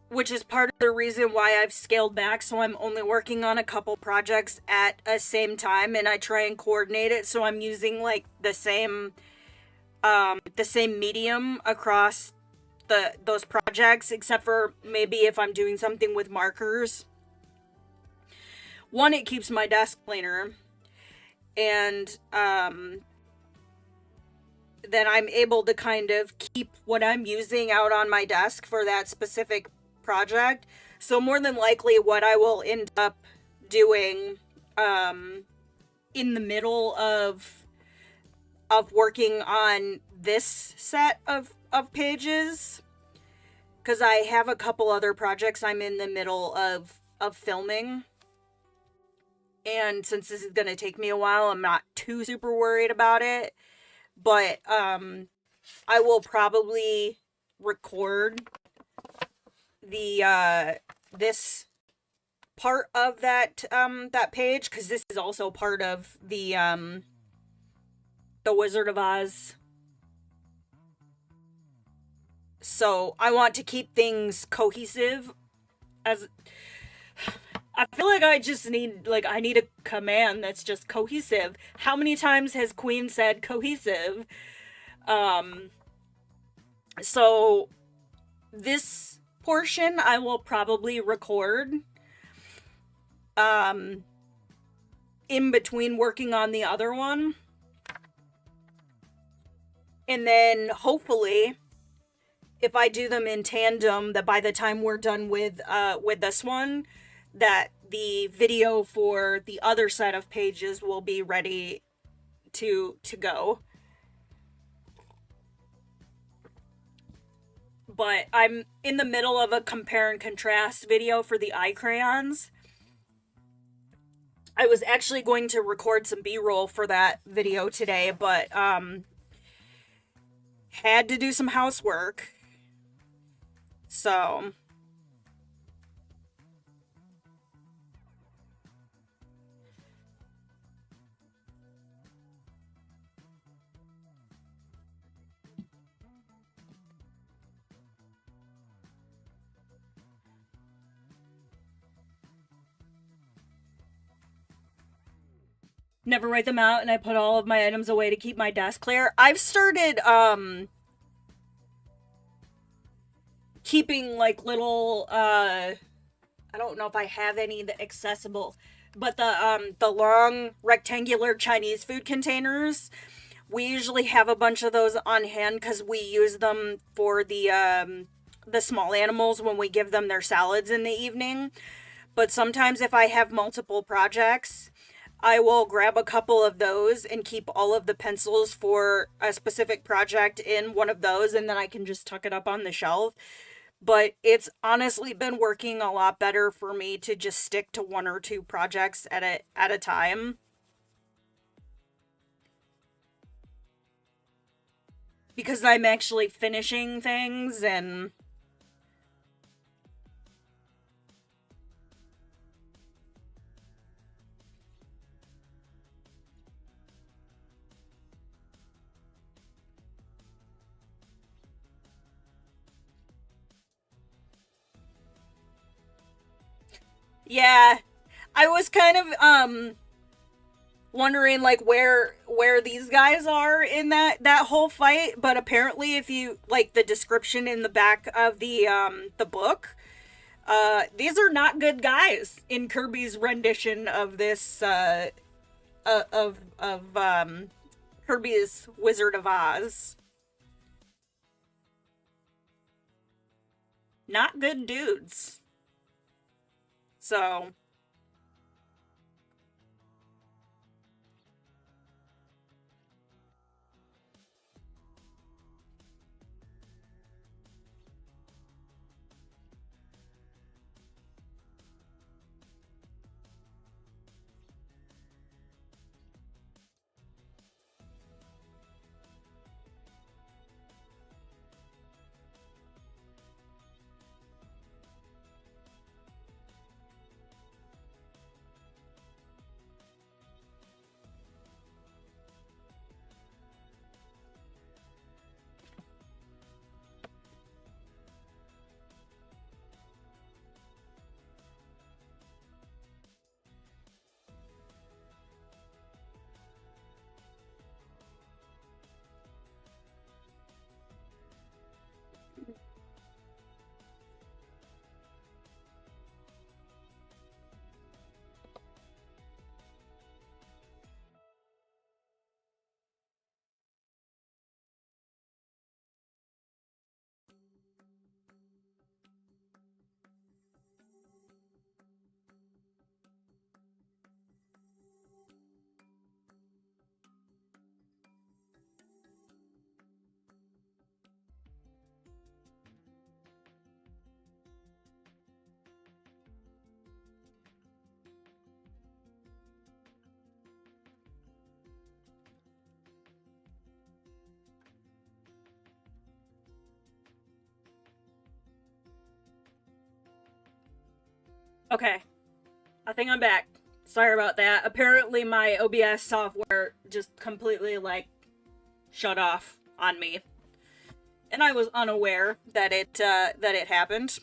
which is part of the reason why I've scaled back, so I'm only working on a couple projects at a same time, and I try and coordinate it so I'm using like the same medium across the those projects, except for maybe if I'm doing something with markers. One, it keeps my desk cleaner, and then I'm able to kind of keep what I'm using out on my desk for that specific project. So more than likely what I will end up doing um in the middle of working on this set of pages, cuz I have a couple other projects I'm in the middle of filming. And since this is going to take me a while, I'm not too super worried about it, but I will probably record the this part of that page, because this is also part of the Wizard of Oz. So I want to keep things cohesive. As I feel like I just need, like, I need a command that's just cohesive. How many times has Queen said cohesive? Um so this portion I will probably record um in between working on the other one. And then hopefully if I do them in tandem, that by the time we're done with this one, that the video for the other set of pages will be ready to go. But I'm in the middle of a compare and contrast video for the eye crayons. I was actually going to record some B-roll for that video today, but had to do some housework. So never write them out, and I put all of my items away to keep my desk clear. I've started keeping like little I don't know if I have any that accessible, but the long rectangular Chinese food containers. We usually have a bunch of those on hand because we use them for the small animals when we give them their salads in the evening. But sometimes if I have multiple projects, I will grab a couple of those and keep all of the pencils for a specific project in one of those, and then I can just tuck it up on the shelf. But it's honestly been working a lot better for me to just stick to one or two projects at a time, because I'm actually finishing things, and Yeah, I was kind of wondering like where these guys are in that whole fight, but apparently if you like the description in the back of the book, these are not good guys in Kirby's rendition of this of Kirby's Wizard of Oz. Not good dudes. So, okay. I think I'm back. Sorry about that. Apparently my OBS software just completely like shut off on me. And I was unaware that it happened.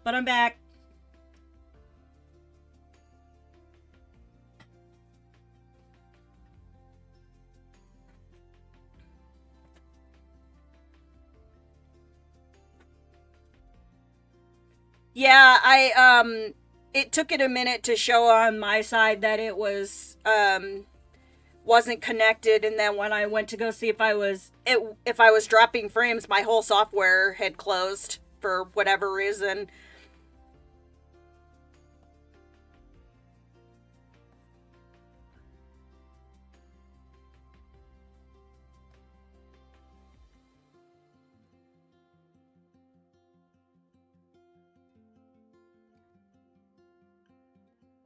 But I'm back. Yeah, I it took it a minute to show on my side that it was wasn't connected, and then when I went to go see if I was dropping frames, my whole software had closed for whatever reason.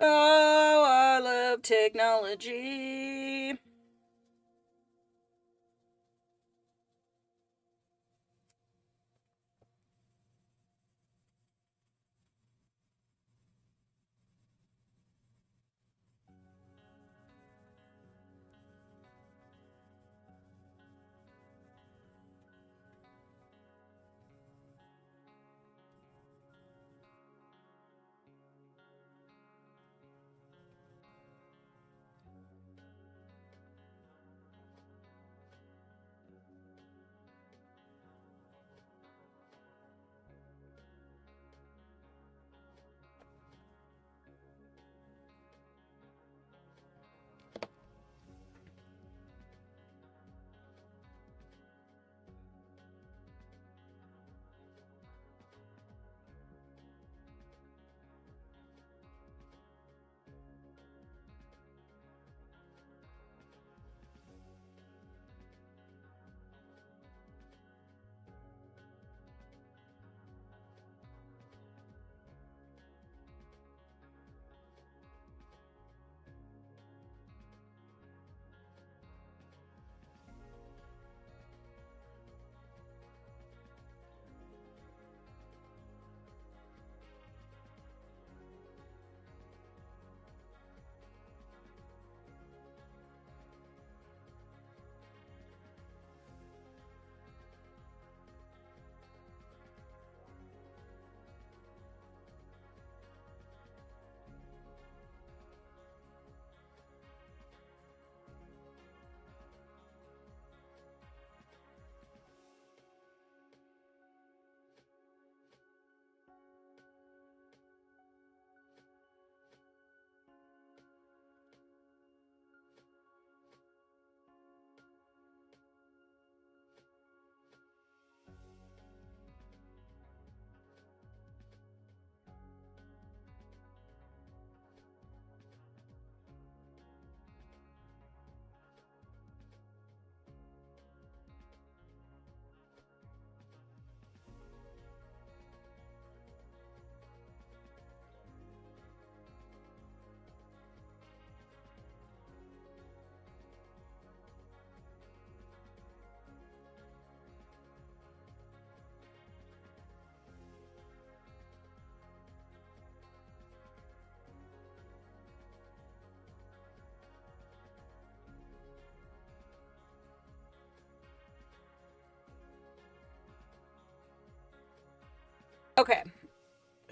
Oh, I love technology.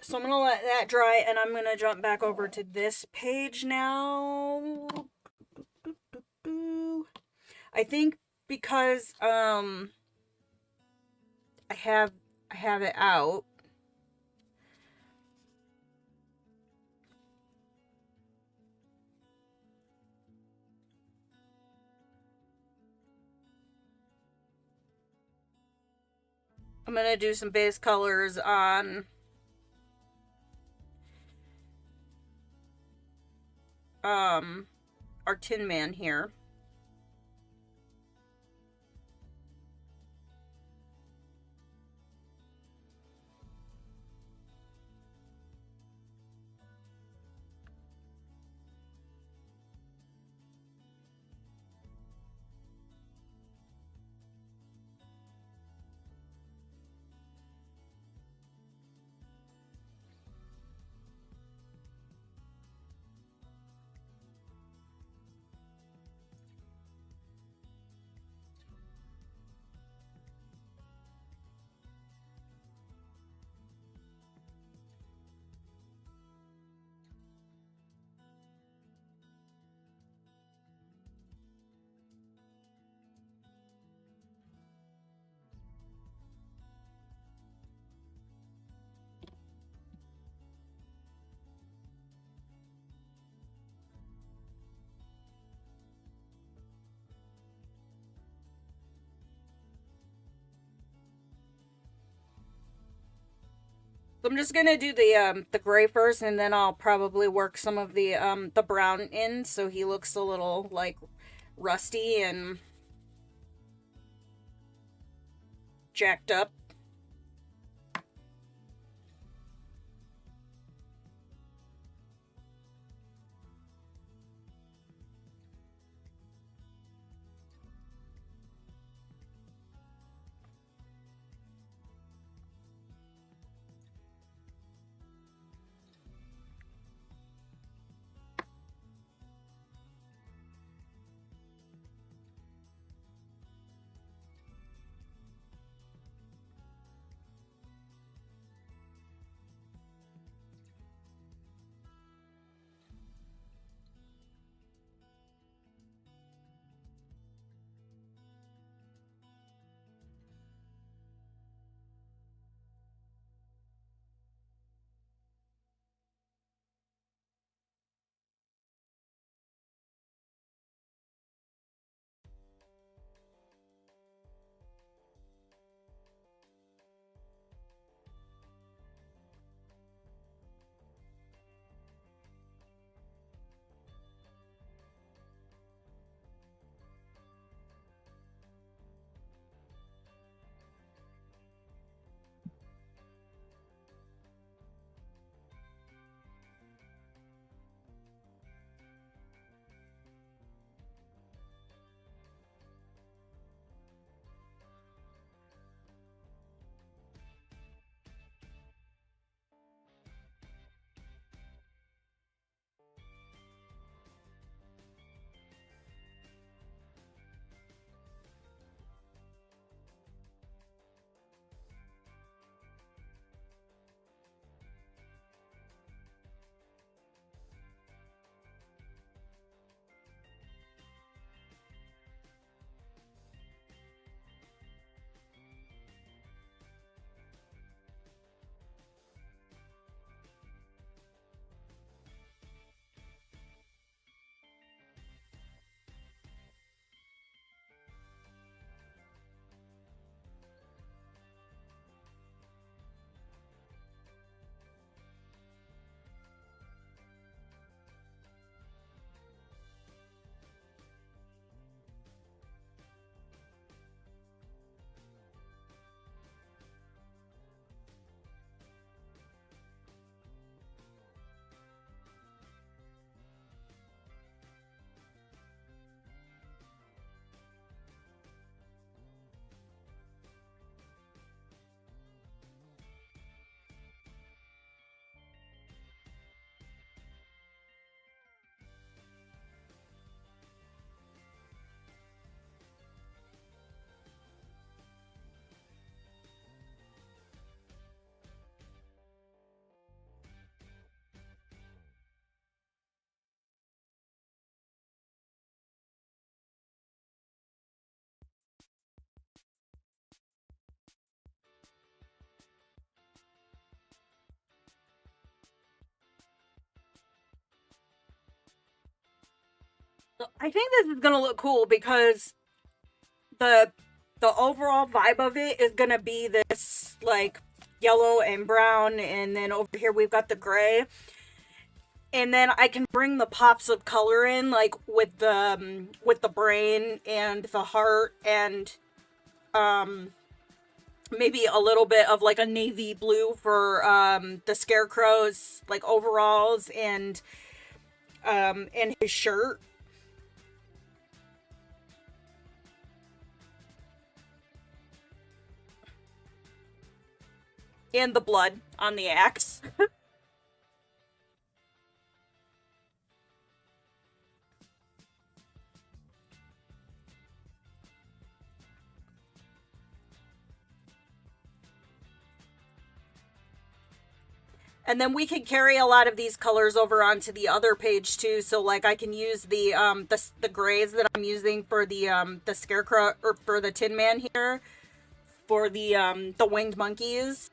So I'm going to let that dry, and I'm going to jump back over to this page now. I think because I have it out. I'm going to do some base colors on our Tin Man here. So I'm just gonna do the gray first, and then I'll probably work some of the brown in, so he looks a little like rusty and jacked up. I think this is gonna look cool because the the overall vibe of it is gonna be this like yellow and brown, and then over here we've got the gray, and then I can bring the pops of color in, like with the brain and the heart, and um maybe a little bit of like a navy blue for the scarecrow's like overalls and his shirt. And the blood on the axe. And then we can carry a lot of these colors over onto the other page too. So like I can use the grays that I'm using for the scarecrow, or for the Tin Man here, for the winged monkeys.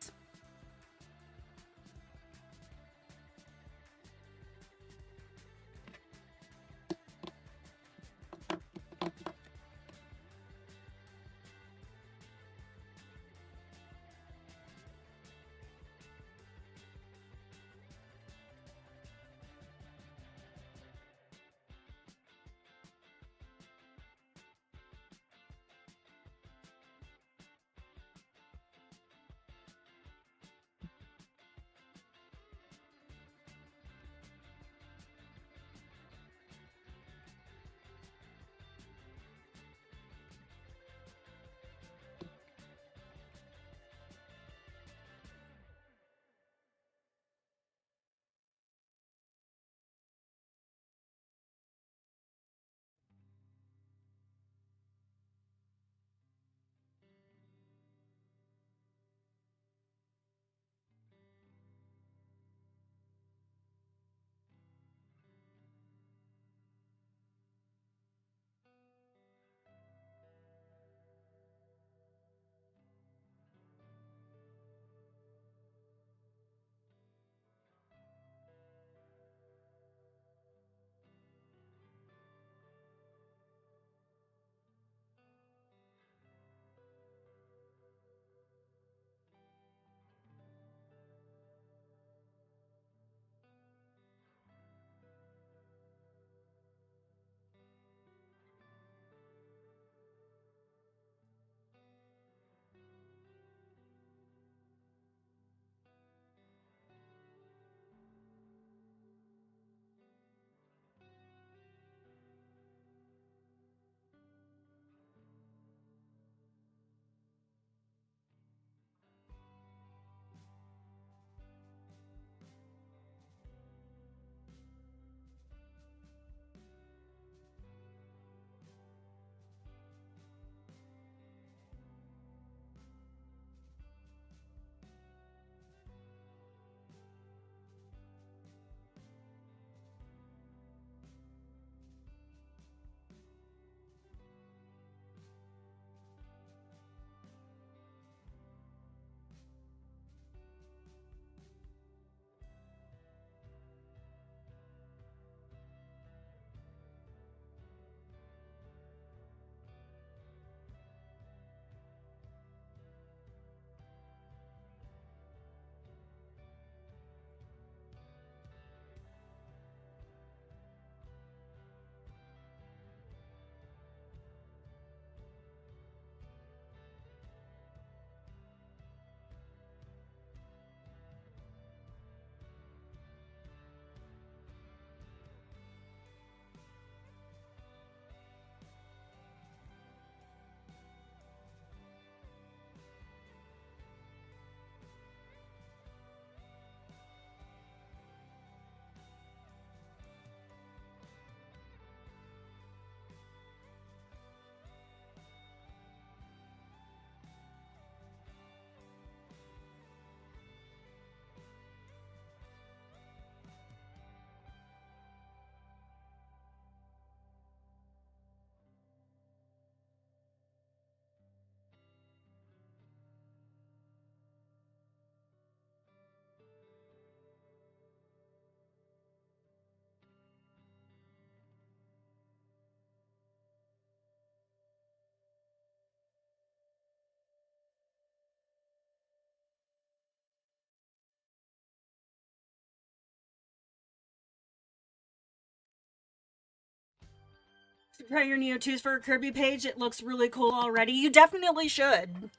Try your Neo 2s for a Kirby page. It looks really cool already. You definitely should.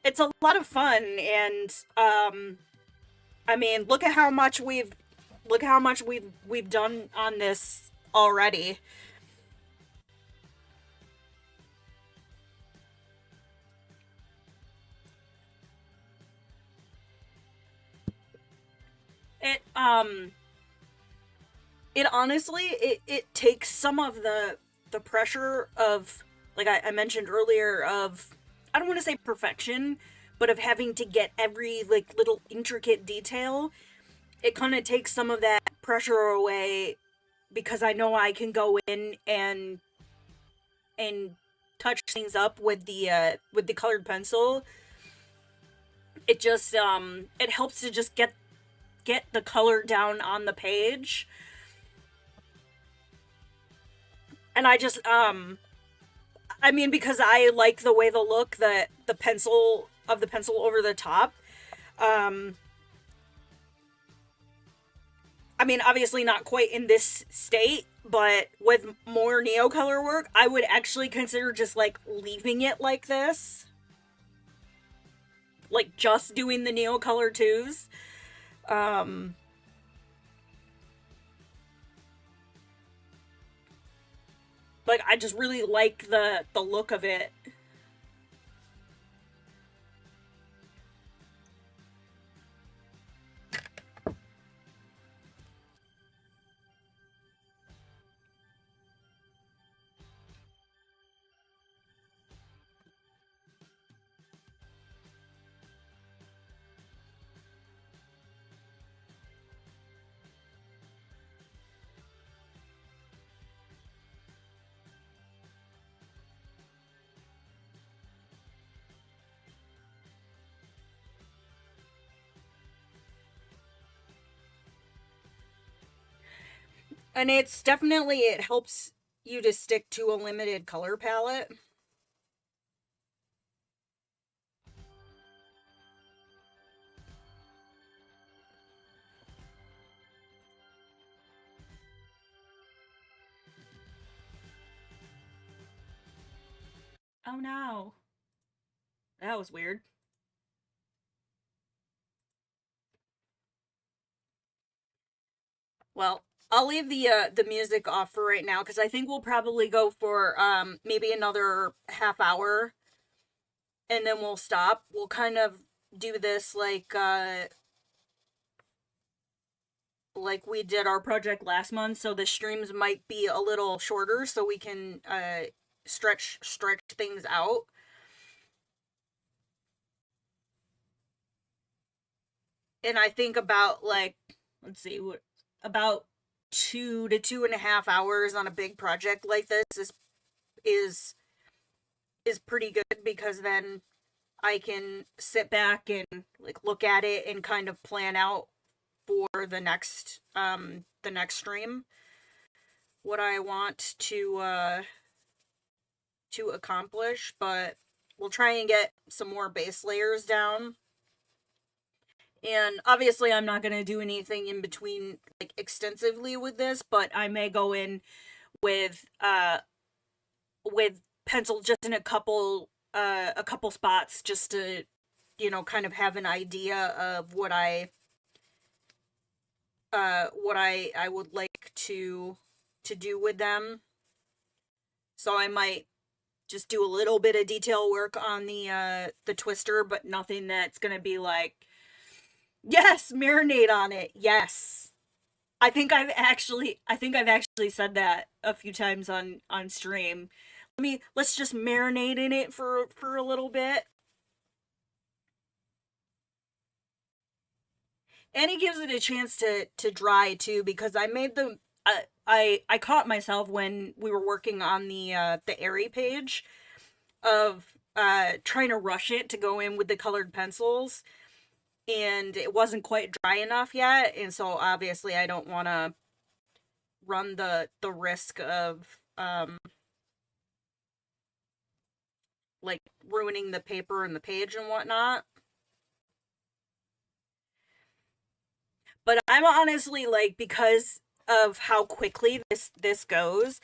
It's a lot of fun, and I mean, look how much we've done on this already. It it honestly it takes some of the pressure of, like I mentioned earlier, of, I don't want to say perfection, but of having to get every like little intricate detail. It kind of takes some of that pressure away because I know I can go in and touch things up with the colored pencil. It just it helps to just get the color down on the page. And I just I mean, because I like the way the look that the pencil over the top. Um I mean, obviously not quite in this state, but with more Neocolor work, I would actually consider just like leaving it like this. Like just doing the Neocolor twos. Um like I just really like the look of it. And it's definitely, it helps you to stick to a limited color palette. Oh no. That was weird. Well, I'll leave the music off for right now because I think we'll probably go for maybe another half hour and then we'll stop. We'll kind of do this like we did our project last month, so the streams might be a little shorter so we can stretch things out. And I think about like, let's see, about 2 to 2.5 hours on a big project like this is is pretty good because then I can sit back and like look at it and kind of plan out for the next stream what I want to accomplish, but we'll try and get some more base layers down. And obviously I'm not going to do anything in between like extensively with this, but I may go in with with pencil just in a couple spots just to, you know, kind of have an idea of what I would like to do with them. So I might just do a little bit of detail work on the twister, but nothing that's going to be like, yes, marinate on it. Yes. I think I've actually said that a few times on stream. Let's just marinate in it for a little bit. And it gives it a chance to dry too, because I made the I caught myself when we were working on the airy page of trying to rush it to go in with the colored pencils, and it wasn't quite dry enough yet, and so obviously I don't want to run the risk of like ruining the paper and the page and whatnot. But I'm honestly like, because of how quickly this goes,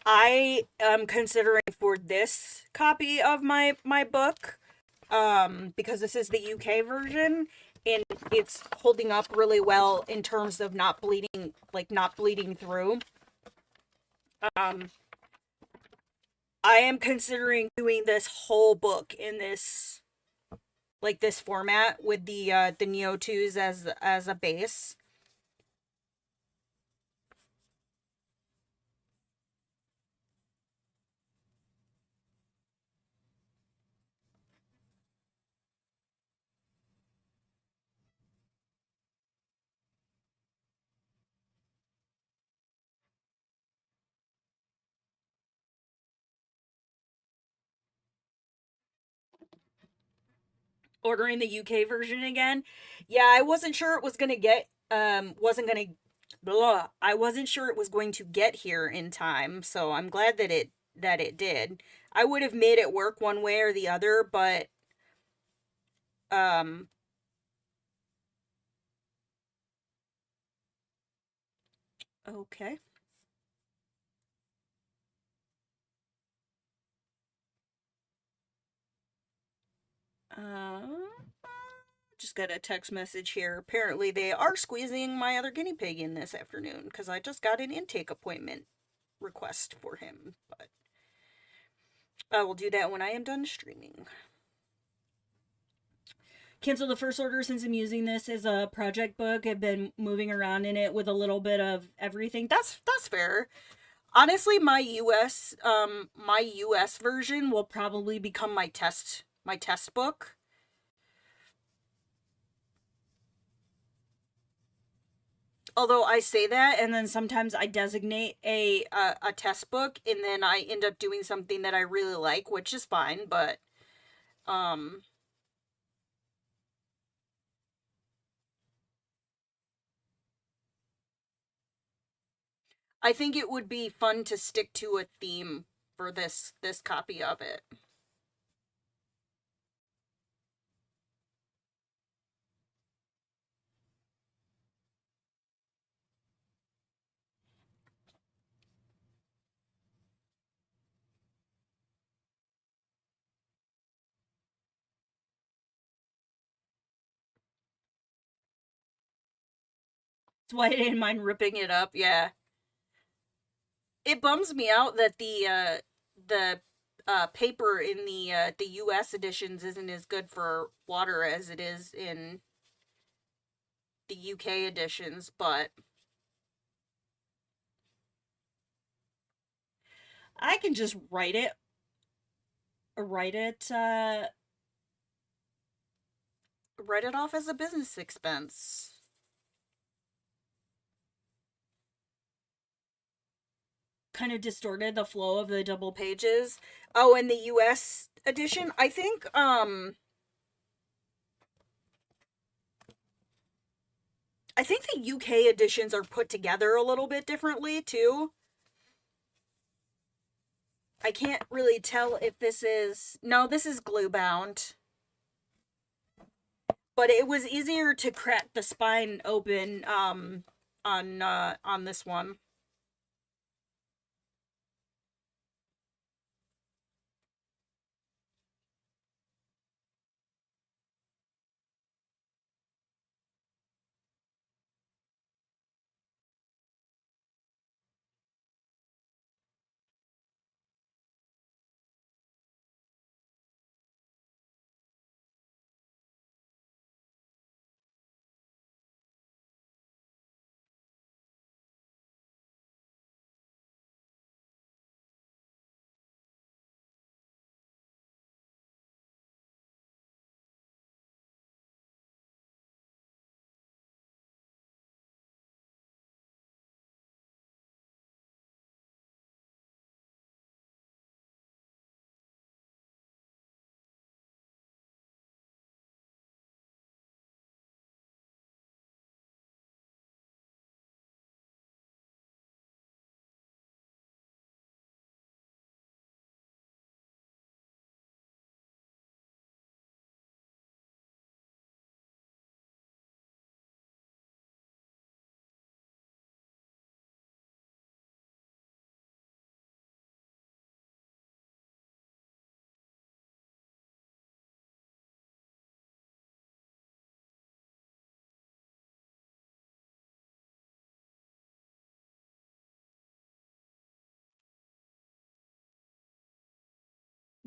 I am considering for this copy of my book, because this is the UK version, and it's holding up really well in terms of not bleeding, like not bleeding through. Um, I am considering doing this whole book in this, like this format with the Neo 2s as a base. Ordering the UK version again. Yeah, I wasn't sure it was gonna get wasn't gonna blah. I wasn't sure it was going to get here in time, so I'm glad that it did. I would have made it work one way or the other, but um okay. Uh just got a text message here. Apparently they are squeezing my other guinea pig in this afternoon because I just got an intake appointment request for him, but I will do that when I am done streaming. Cancel the first order since I'm using this as a project book. I've been moving around in it with a little bit of everything. That's fair. Honestly, my US version will probably become my test book. Although I say that, and then sometimes I designate a test book, and then I end up doing something that I really like, which is fine. But um, I think it would be fun to stick to a theme for this copy of it. That's why I didn't mind ripping it up. Yeah, it bums me out that the paper in the U.S. editions isn't as good for water as it is in the UK editions, but I can just write it, write it off as a business expense. Kind of distorted the flow of the double pages. Oh, in the US edition, I think the UK editions are put together a little bit differently too. I can't really tell if this is no, this is glue bound. But it was easier to crack the spine open on this one.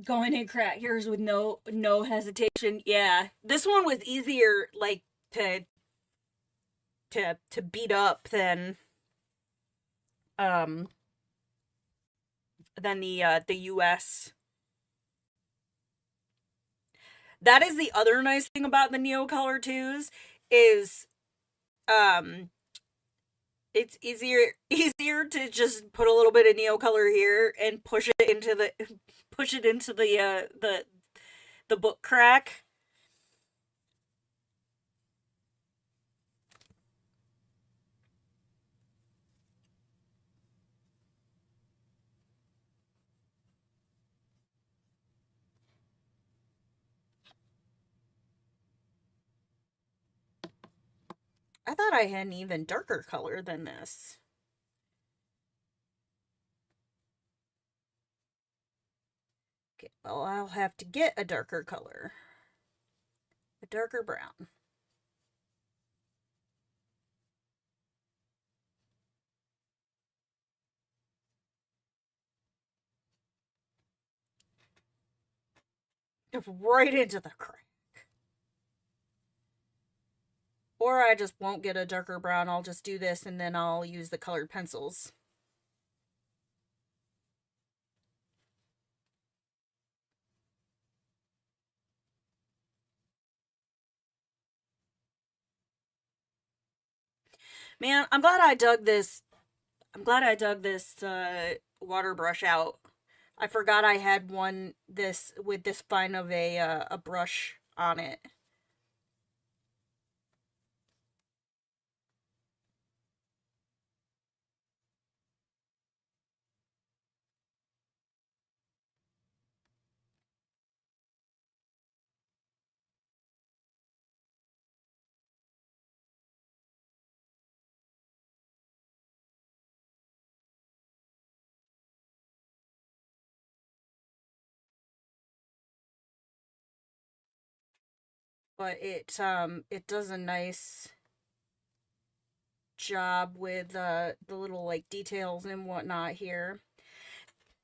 Going in crackers with no hesitation. Yeah, this one was easier, like to to beat up um than the US. That is the other nice thing about the Neocolor twos is um it's easier to just put a little bit of Neocolor here and push it into the push it into the book crack. I thought I had an even darker color than this. Okay, well, I'll have to get a darker color. A darker brown. Right into the crack. Or I just won't get a darker brown. I'll just do this and then I'll use the colored pencils. Man, I'm glad I dug this. I'm glad I dug this water brush out. I forgot I had one this with this fine of a brush on it. But it does a nice job with the little like details and whatnot here.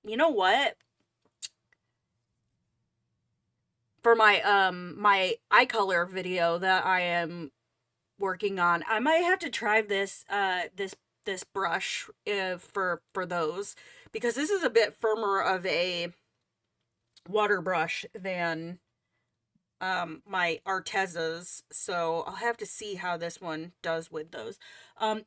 You know what? For my eye color video that I am working on, I might have to try this brush for those because this is a bit firmer of a water brush than my Artezas, so I'll have to see how this one does with those.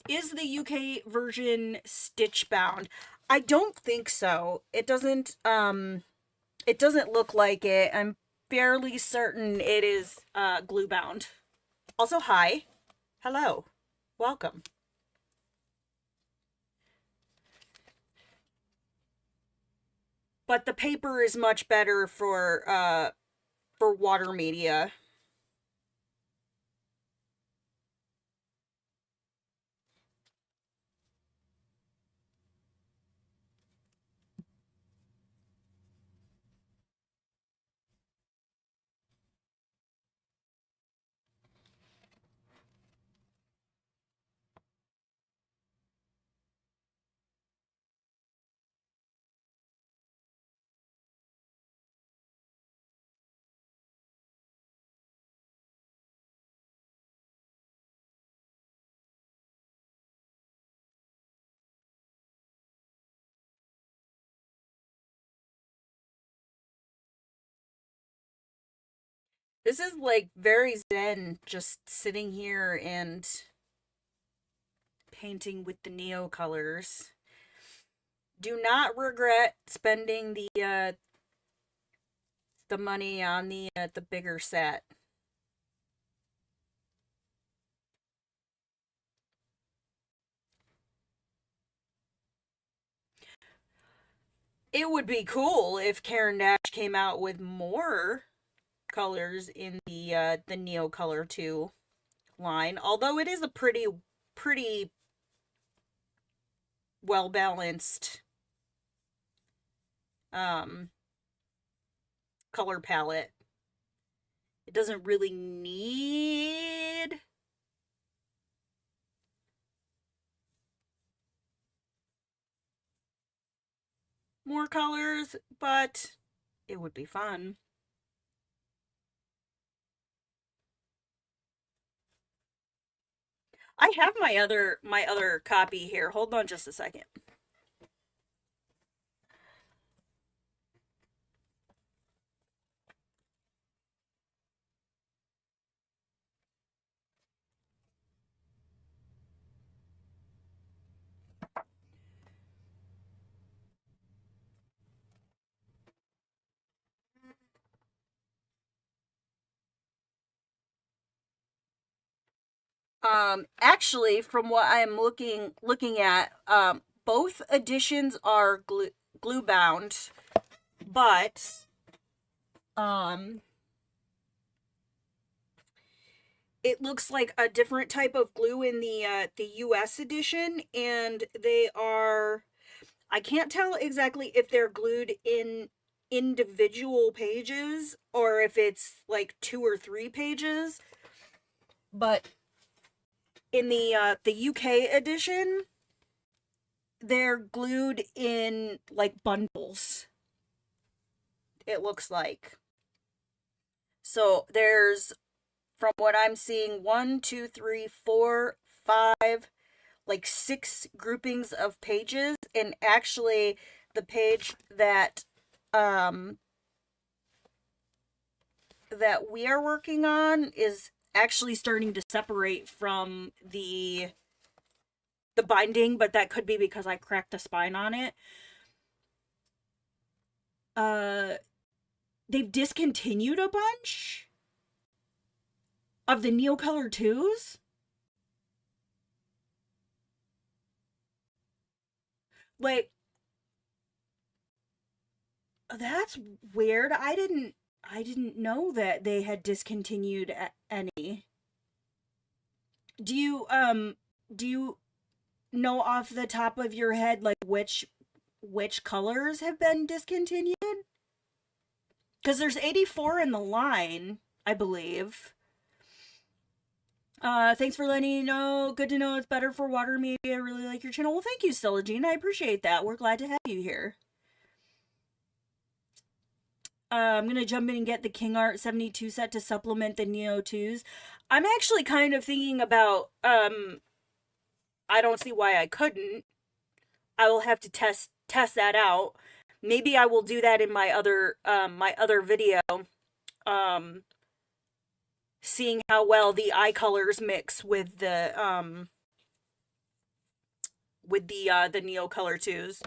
Is the UK version stitch bound? I don't think so. It doesn't look like it. I'm fairly certain it is glue bound. Also, hi. Hello. Welcome. But the paper is much better for water media. This is like very zen, just sitting here and painting with the Neocolors. Do not regret spending the money on the bigger set. It would be cool if Caran Dash came out with more colors in the Neocolor 2 line, although it is a pretty well balanced um color palette. It doesn't really need more colors, but It would be fun. I have my other copy here. Hold on just a second. Actually, from what I'm looking at, both editions are glue bound, but um, it looks like a different type of glue in the U.S. edition, and they are. I can't tell exactly if they're glued in individual pages or if it's like 2 or 3 pages, but in the UK edition, they're glued in like bundles. It looks like. So there's, from what I'm seeing, one, two, three, four, five, like 6 groupings of pages, and actually the page um that we are working on is actually starting to separate from the binding, but that could be because I cracked a spine on it. Uh they've discontinued a bunch of the Neocolor 2s. Like, that's weird. I didn't know that they had discontinued any. Do you do you know off the top of your head like which colors have been discontinued? Cuz there's 84 in the line, I believe. Thanks for letting me know. Good to know it's better for water media. I really like your channel. Well, thank you, Stella Jean. I appreciate that. We're glad to have you here. I'm gonna jump in and get the King Art 72 set to supplement the Neo 2s. I'm actually kind of thinking about I don't see why I couldn't. I will have to test that out. Maybe I will do that in my other video. Um Seeing how well the eye colors mix with the Neocolor 2s.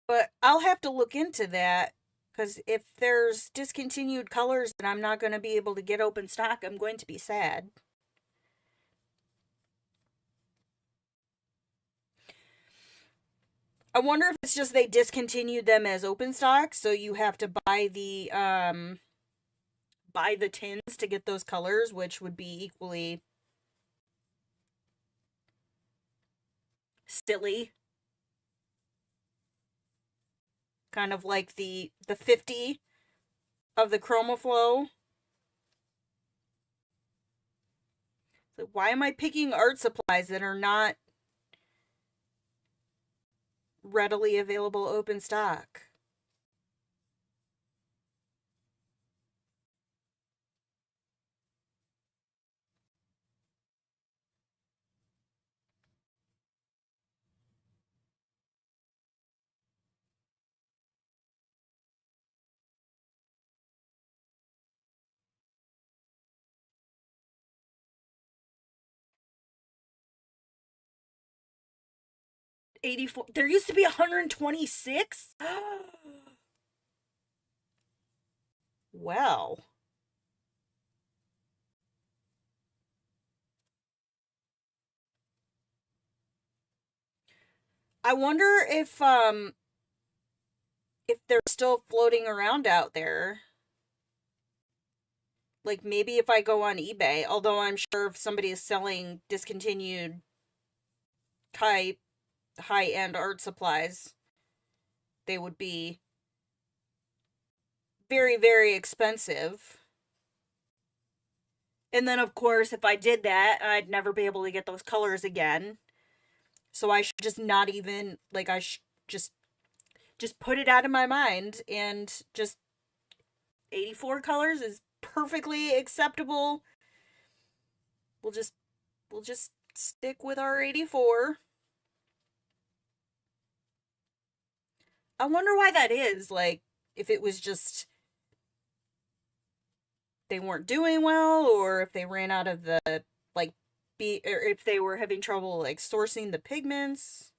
But I'll have to look into that, because if there's discontinued colors and I'm not going to be able to get open stock, I'm going to be sad. I wonder if it's just they discontinued them as open stock, so you have to buy the tins to get those colors, which would be equally silly. Kind of like the 50 of the Chromaflow. So why am I picking art supplies that are not readily available open stock? '84. There used to be 126? Well, I wonder if they're still floating around out there. Like, maybe if I go on eBay, although I'm sure if somebody is selling discontinued high high-end art supplies, they would be very, very expensive. And then, of course, if I did that, I'd never be able to get those colors again. So I should just not even, like, I should just put it out of my mind, and just 84 colors is perfectly acceptable. We'll just we'll just stick with our 84. I wonder why that is. Like, if it was just they weren't doing well, or if they ran out of the, like, or if they were having trouble, like, sourcing the pigments.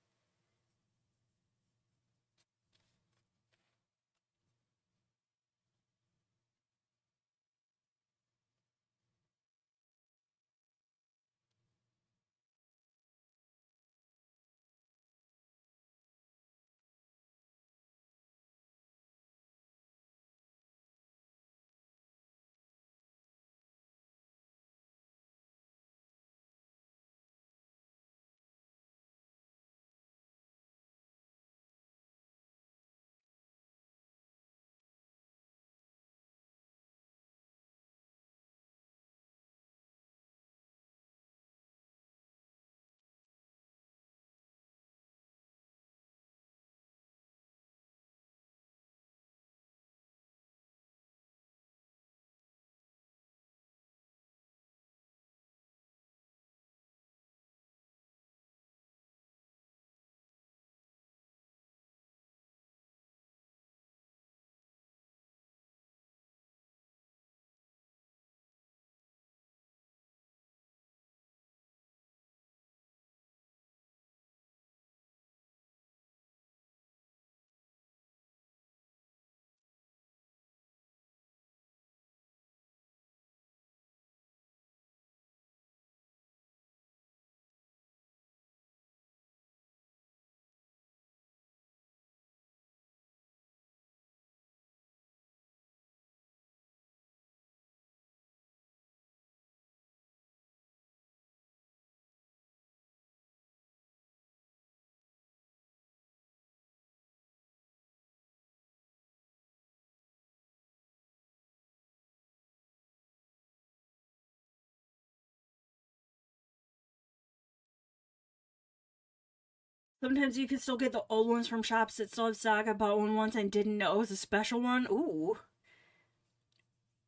Sometimes you can still get the old ones from shops that still have stock. I bought one once and didn't know it was a special one. Ooh.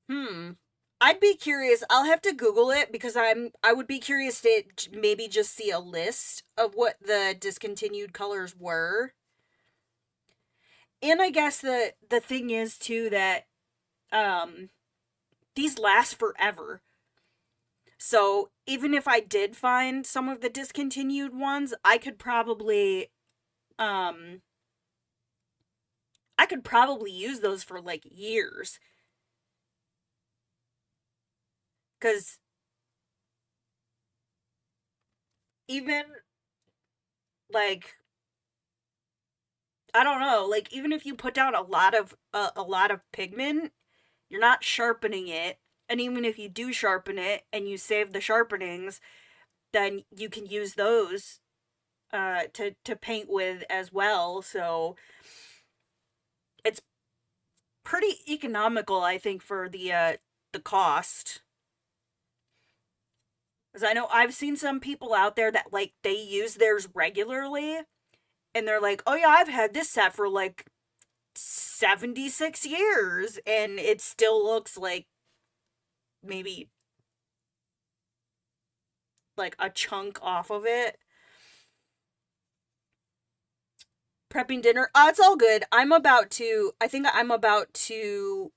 Hmm. I'd be curious. I'll have to Google it, because I would be curious to maybe just see a list of what the discontinued colors were. And I guess the thing is too that um these last forever. So even if I did find some of the discontinued ones, um I could probably use those for like years. Cuz even, like, I don't know, like, even if you put down a lot of pigment, you're not sharpening it. And even if you do sharpen it and you save the sharpenings, then you can use those to paint with as well. So it's pretty economical, I think, for the cost. Because I know I've seen some people out there that, like, they use theirs regularly, and they're like, "Oh yeah, I've had this set for like 76 years and it still looks like maybe like a chunk off of it." Prepping dinner. It's all good. I think I'm about to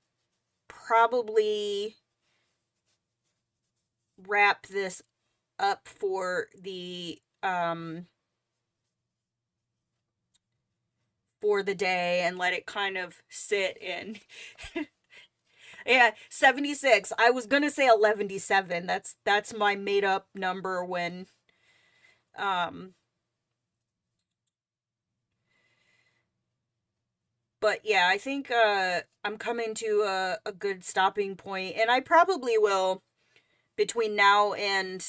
probably wrap this up for the day and let it kind of sit in. Yeah, 76. I was gonna say 11-7. That's my made up number when um But yeah, I think I'm coming to a good stopping point, and I probably will between now and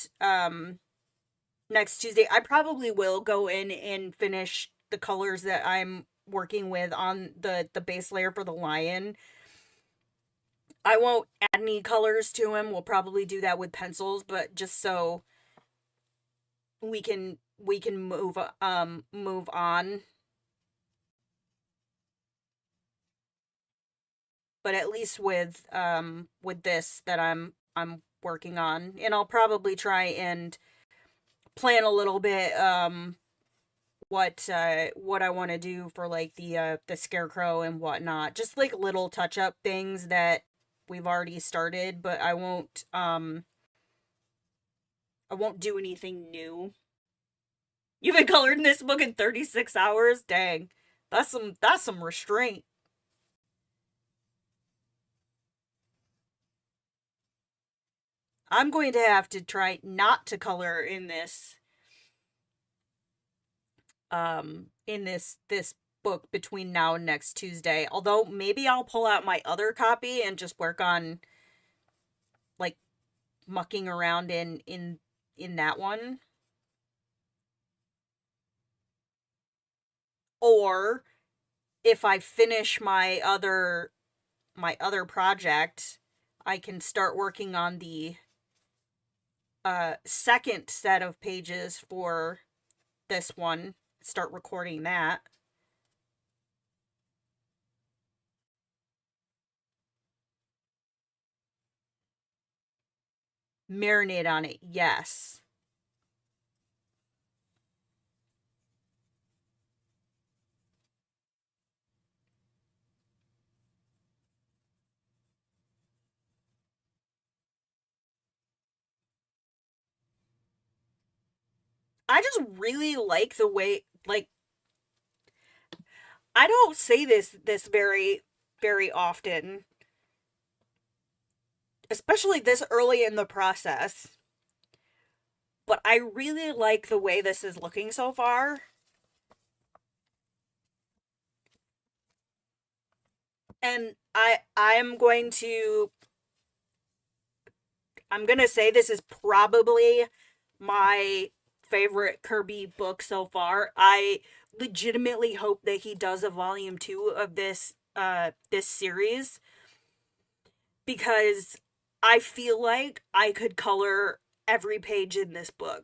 next Tuesday. I probably will go in and finish the colors that I'm working with on the base layer for the lion. I won't add any colors to him. We'll probably do that with pencils, but just so we can move on. But at least with this that I'm working on, and I'll probably try and plan a little bit what I want to do for like the scarecrow and whatnot. Just like little touch up things that we've already started, but I won't do anything new. You've been coloring this book in 36 hours? Dang. That's some restraint. I'm going to have to try not to color in this book between now and next Tuesday. Although maybe I'll pull out my other copy and just work on like mucking around in that one. Or if I finish my other project, I can start working on the second set of pages for this one. Start recording that. Marinate on it, yes. I just really like the way, like, I don't say this very often, especially this early in the process, but I really like the way this is looking so far. And I'm going to say this is probably my favorite Kerby book so far. I legitimately hope that he does a volume 2 of this series, because I feel like I could color every page in this book.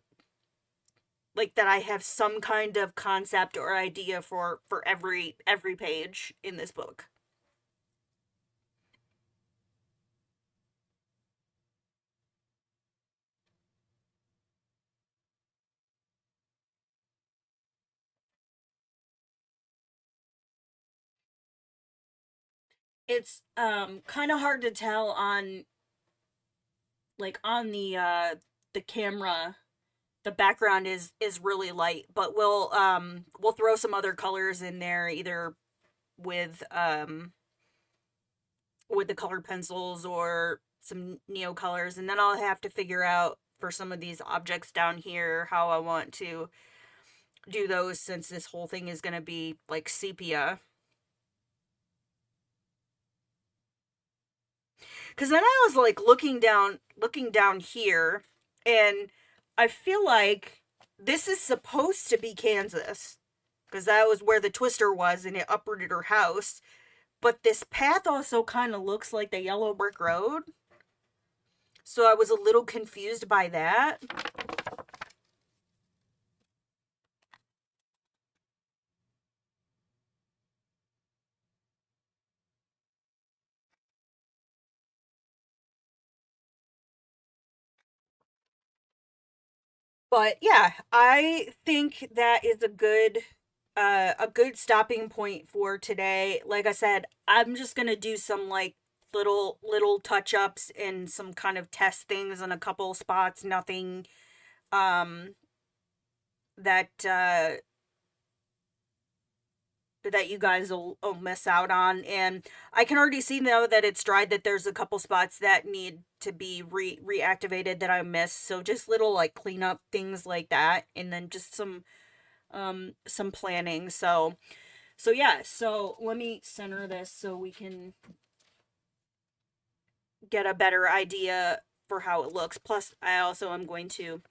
Like that I have some kind of concept or idea for every page in this book. It's kind of hard to tell on on the camera. The background is really light, but we'll throw some other colors in there, either with with the colored pencils or some Neocolors, and then I'll have to figure out for some of these objects down here how I want to do those, since this whole thing is going to be like sepia. Because then I was like looking down here, and I feel like this is supposed to be Kansas, because that was where the twister was, and it uprooted her house. But this path also kind of looks like the yellow brick road, so I was a little confused by that. But yeah, I think that is a good stopping point for today. Like I said, I'm just going to do some like little touch-ups and some kind of test things in a couple spots, nothing um that that you guys will miss out on. And I can already see now that it's dried that there's a couple spots that need to be reactivated that I missed. So just little like cleanup things like that, and then just some planning. So So yeah, so let me center this so we can get a better idea for how it looks. Plus, I also am going to,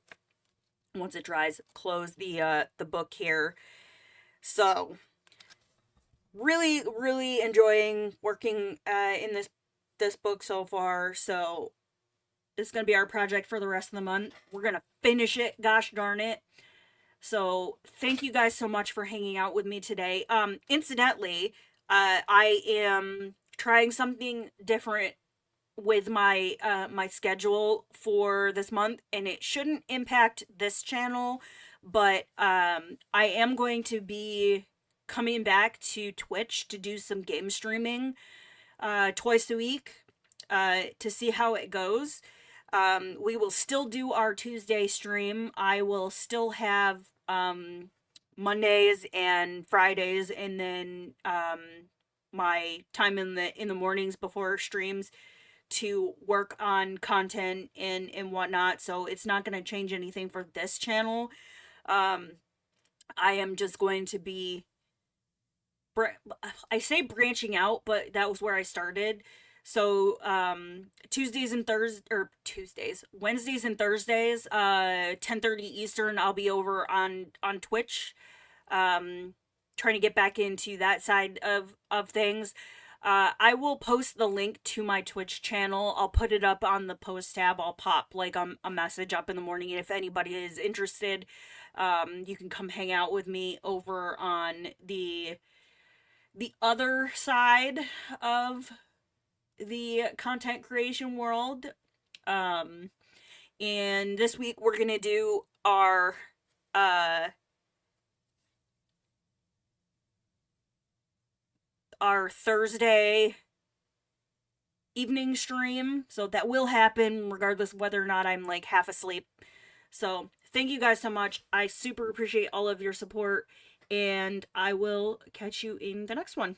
once it dries, close the book here. So really, really enjoying working in this book so far. So it's gonna be our project for the rest of the month. We're gonna finish it. Gosh darn it. So thank you guys so much for hanging out with me today. Incidentally, I am trying something different with my schedule for this month, and it shouldn't impact this channel, but I am going to be coming back to Twitch to do some game streaming twice a week to see how it goes. We will still do our Tuesday stream. I will still have Mondays and Fridays, and then my time in the mornings before streams to work on content and whatnot. So it's not going to change anything for this channel. I am just going to be, I say branching out, but that was where I started. So Tuesdays and Thursdays, or Tuesdays, Wednesdays and Thursdays, 10:30 Eastern, I'll be over on Twitch, trying to get back into that side of things. I will post the link to my Twitch channel. I'll put it up on the post tab. I'll pop like a message up in the morning, and if anybody is interested, you can come hang out with me over on the other side of the content creation world. And this week we're gonna do our Thursday evening stream, so that will happen regardless of whether or not I'm like half asleep. So thank you guys so much. I super appreciate all of your support, and I will catch you in the next one.